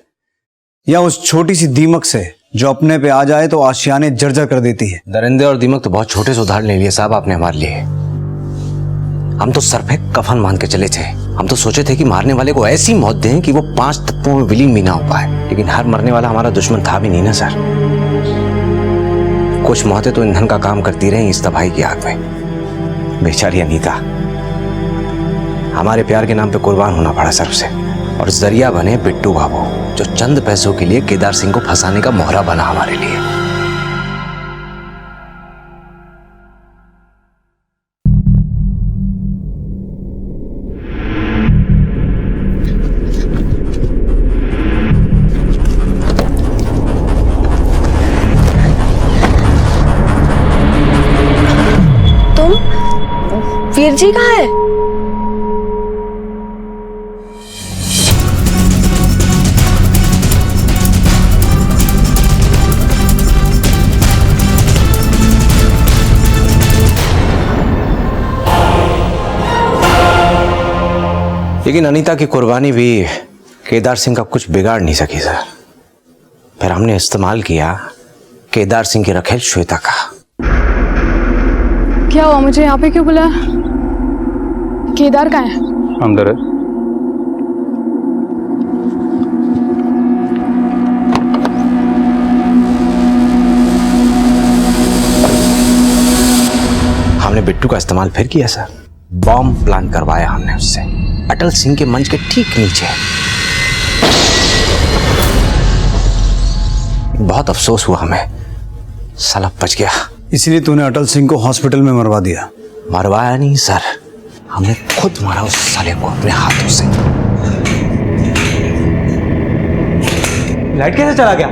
या उस छोटी सी दीमक से जो अपने पे आ जाए तो आशियाने जर्जर कर देती है? दरिंदे और दीमक तो बहुत छोटे से उदाहरण ले लिए साहब आपने हमारे लिए। हम तो सर पे कफन मान के चले थे। हम तो सोचे थे कि मारने वाले को ऐसी मौत दें कि वो 5 तत्वों में विलीन भी ना हो पाए, लेकिन हर मरने वाला हमारा दुश्मन था भी नहीं ना सर। कुछ मौतें तो ईंधन का काम करती रही इस तबाही की आग में। बेचारी अनीता हमारे प्यार के नाम पे कुर्बान होना पड़ा सर उसे, और जरिया बने बिट्टू बाबू जो चंद पैसों के लिए केदार सिंह को फंसाने का मोहरा बना हमारे लिए। वीर जी कहाँ है? लेकिन अनीता की कुर्बानी भी केदार सिंह का कुछ बिगाड़ नहीं सकी सर। फिर हमने इस्तेमाल किया केदार सिंह की रखेल श्वेता का। क्या हुआ? मुझे यहाँ पे क्यों बुलाया? केदार कहाँ है? अंदर है। हमने बिट्टू का इस्तेमाल फिर किया सर। बॉम्ब प्लान करवाया हमने उससे अटल सिंह के मंच के ठीक नीचे। बहुत अफसोस हुआ हमें, साला बच गया। इसलिए तूने अटल सिंह को हॉस्पिटल में मरवा दिया? मरवाया नहीं सर, हमने खुद मारा उस साले को अपने हाथों से। लाइट कैसे चला गया?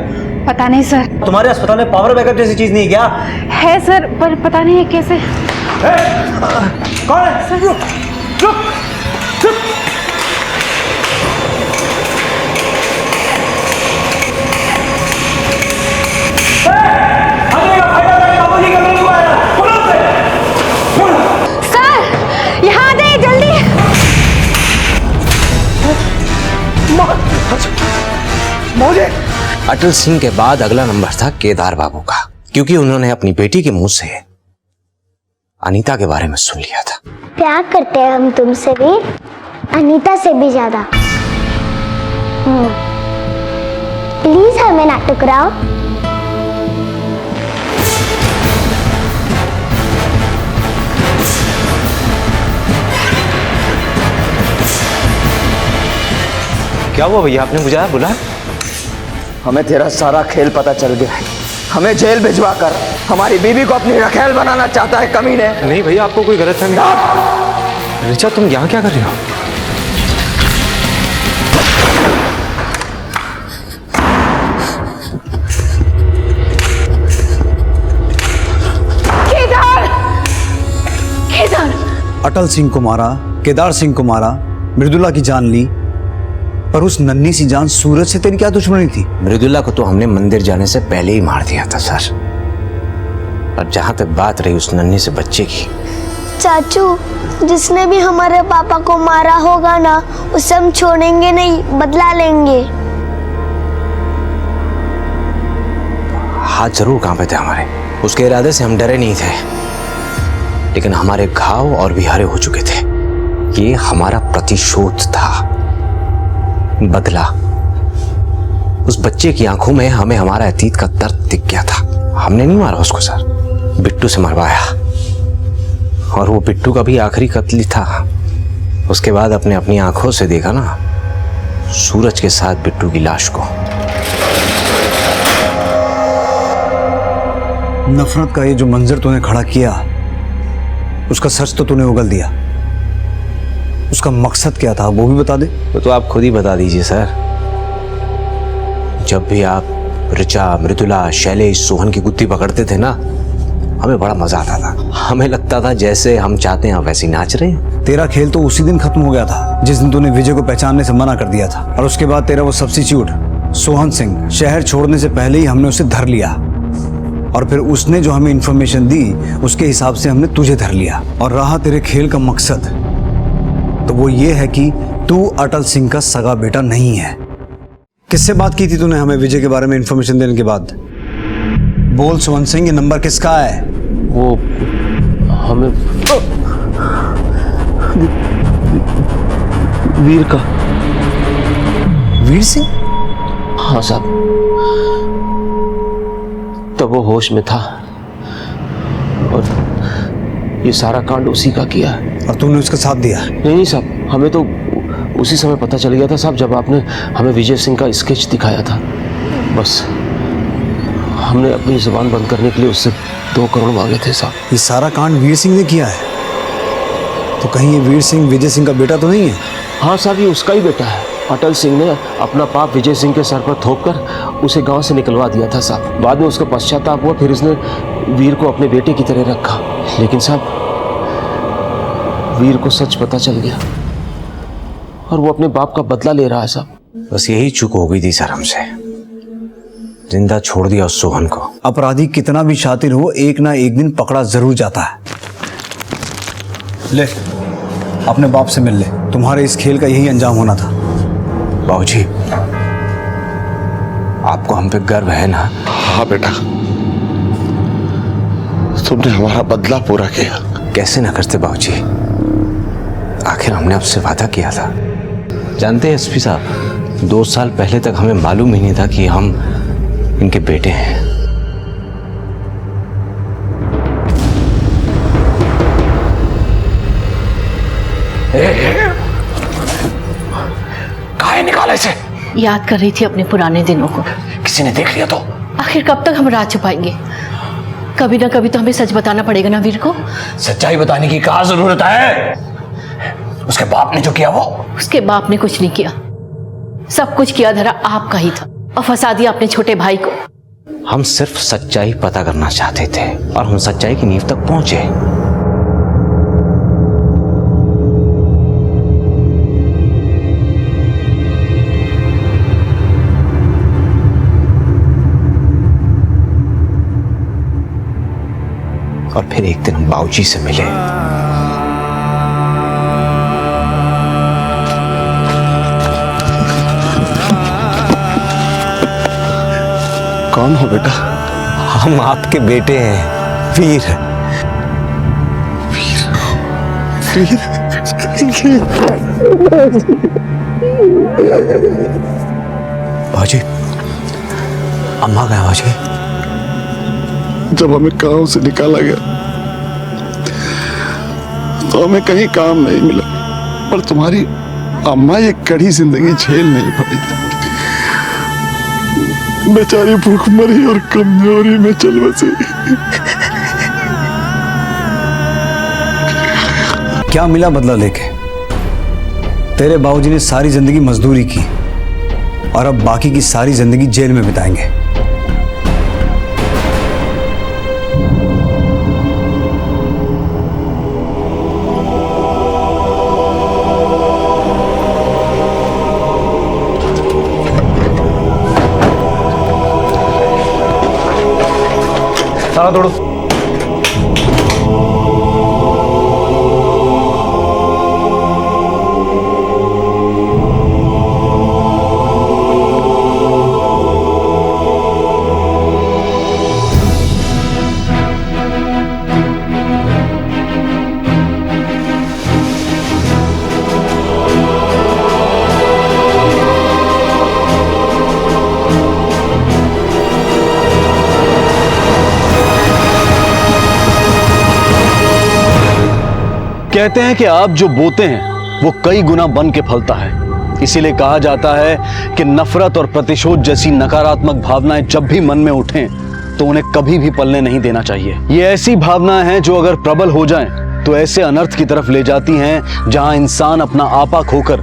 पता नहीं सर। तुम्हारे अस्पताल में पावर बैकअप जैसी चीज नहीं क्या? है सर, पर पता नहीं है कैसे। कौन है? रुक रुक रुक। सर यहाँ आ जाइए जल्दी। अटल सिंह के बाद अगला नंबर था केदार बाबू का, क्योंकि उन्होंने अपनी बेटी के मुंह से अनीता के बारे में सुन लिया था। प्यार करते हैं हम तुमसे भी, अनीता से भी ज्यादा। प्लीज हमें ना टुकराओ। क्या हुआ भैया, आपने बुझाया? बुला? हमें तेरा सारा खेल पता चल गया है। हमें जेल भिजवा कर हमारी बीवी को अपनी रखेल बनाना चाहता है कमीने। नहीं भैया, आपको कोई गलतफहमी। ऋचा, तुम यहाँ क्या कर रही हो? केदार! केदार! अटल सिंह को मारा, केदार सिंह को मारा, मृदुला की जान ली, पर उस नन्ही सी जान सूरज से तेरी क्या दुश्मनी थी? मृदुला को तो हमने मंदिर जाने से पहले ही मार दिया था सर। और जहां तक बात रही उस नन्ही से बच्चे की, चाचू, जिसने भी हमारे पापा को मारा होगा ना, उसे हम छोड़ेंगे नहीं, बदला लेंगे। हाथ जरूर कांपे थे हमारे, उसके इरादे से हम डरे नहीं थे, लेकिन हमारे घाव और भी हरे हो चुके थे। ये हमारा प्रतिशोध था, बदला। उस बच्चे की आंखों में हमें हमारा अतीत का दर्द दिख गया था। हमने नहीं मारा उसको सर, बिट्टू से मरवाया। और वो बिट्टू का भी आखिरी कत्ल ही था। उसके बाद अपने अपनी आंखों से देखा ना सूरज के साथ बिट्टू की लाश को। नफरत का ये जो मंजर तूने खड़ा किया, उसका सच तो तूने उगल दिया। उसका मकसद क्या था वो भी बता दे। तो आप खुद ही बता दीजिए सर। जब भी आप ऋचा, मृदुला, शैलेश, सोहन की गुत्ती पकड़ते थे ना, हमें बड़ा मजा आता था। हमें लगता था जैसे हम चाहते हैं वैसे नाच रहे हैं। तेरा खेल तो उसी दिन खत्म हो गया था जिस दिन तूने विजय को पहचानने से मना कर दिया था। और उसके बाद तेरा वो सब्स्टिट्यूट सोहन सिंह शहर छोड़ने से पहले ही हमने उसे धर लिया और फिर उसने जो हमें इंफॉर्मेशन दी उसके हिसाब से हमने तुझे धर लिया। और रहा तेरे खेल का मकसद, तो वो ये है कि तू अटल सिंह का सगा बेटा नहीं है। किससे बात की थी तूने हमें विजय के बारे में इंफॉर्मेशन देने के बाद? बोल सुमन सिंह, ये नंबर किसका है? वो हमें वीर का। वीर सिंह? हाँ साहब, तब वो होश में था और ये सारा कांड उसी का किया है। और तूने उसका साथ दिया? नहीं साहब, हमें तो उसी समय पता चल गया था साहब, जब आपने हमें विजय सिंह का स्केच दिखाया था। बस हमने अपनी जुबान बंद करने के लिए उससे 2 करोड़ मांगे थे साहब। ये सारा कांड वीर सिंह ने किया है? तो कहीं ये वीर सिंह विजय सिंह का बेटा तो नहीं है? हाँ साहब, ये उसका ही बेटा है। अटल सिंह ने अपना पाप विजय सिंह के सर पर थोप कर उसे गांव से निकलवा दिया था साहब। बाद में उसका पश्चाताप हुआ, फिर इसने वीर को अपने बेटे की तरह रखा। लेकिन साहब, वीर को सच पता चल गया और वो अपने बाप का बदला ले रहा है साहब। बस यही चूक हो गई थी सर हमसे, जिंदा छोड़ दिया उस सोहन को। अपराधी कितना भी शातिर हो, एक ना एक दिन पकड़ा जरूर जाता है। ले, अपने बाप से मिल ले, तुम्हारे इस खेल का यही अंजाम होना था। बाबूजी, आपको हम पे गर्व है ना? हाँ बेटा, तुमने हमारा बदला पूरा किया। कैसे ना करते बाबूजी, आखिर हमने आपसे वादा किया था। जानते हैं एसपी साहब, 2 साल पहले तक हमें मालूम ही नहीं था कि हम इनके बेटे हैं। काहे निकाले से? याद कर रही थी अपने पुराने दिनों को। किसी ने देख लिया तो? आखिर कब तक हम राज छुपाएंगे? कभी ना कभी तो हमें सच बताना पड़ेगा ना वीर को। सच्चाई बताने की कहाँ जरूरत है? उसके बाप ने जो किया वो? उसके बाप ने कुछ नहीं किया, सब कुछ किया धरा आपका ही था और फंसा दिया अपने छोटे भाई को। हम सिर्फ सच्चाई पता करना चाहते थे और हम सच्चाई की नींव तक पहुंचे। और फिर एक दिन हम बाबूजी से मिले। कौन हो बेटा? हम आपके बेटे हैं, वीर। बाबूजी, अम्मा गए बाबूजी? जब हमें गांव से निकाला गया तो हमें कहीं काम नहीं मिला, पर तुम्हारी अम्मा ये कड़ी जिंदगी झेल नहीं पाई। बेचारी भूख मरी और कमजोरी में चल बसी। क्या मिला बदला लेके? तेरे बाबूजी ने सारी जिंदगी मजदूरी की और अब बाकी की सारी जिंदगी जेल में बिताएंगे। सारा दौड़ो। कहते हैं कि आप जो बोते हैं वो कई गुना बन के फलता है। इसीलिए कहा जाता है कि नफरत और प्रतिशोध जैसी नकारात्मक भावनाएं जब भी मन में उठें तो उन्हें कभी भी पलने नहीं देना चाहिए। ये ऐसी भावनाएं हैं जो अगर प्रबल हो जाएं तो ऐसे अनर्थ की तरफ ले जाती हैं जहां इंसान अपना आपा खोकर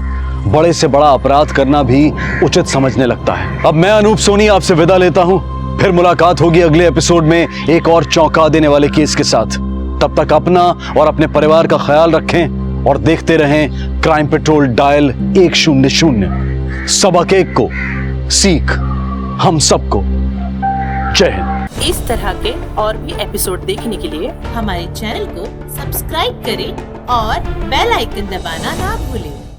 बड़े से बड़ा अपराध करना भी उचित समझने लगता है। अब मैं अनूप सोनी आपसे विदा लेता हूं, फिर मुलाकात होगी अगले एपिसोड में एक और चौंका देने वाले केस के साथ। तब तक अपना और अपने परिवार का ख्याल रखें और देखते रहें क्राइम पेट्रोल डायल 100। सबक एक को सीख हम सबको। जय हिंद। इस तरह के और भी एपिसोड देखने के लिए हमारे चैनल को सब्सक्राइब करें और बेल आइकन दबाना ना भूलें।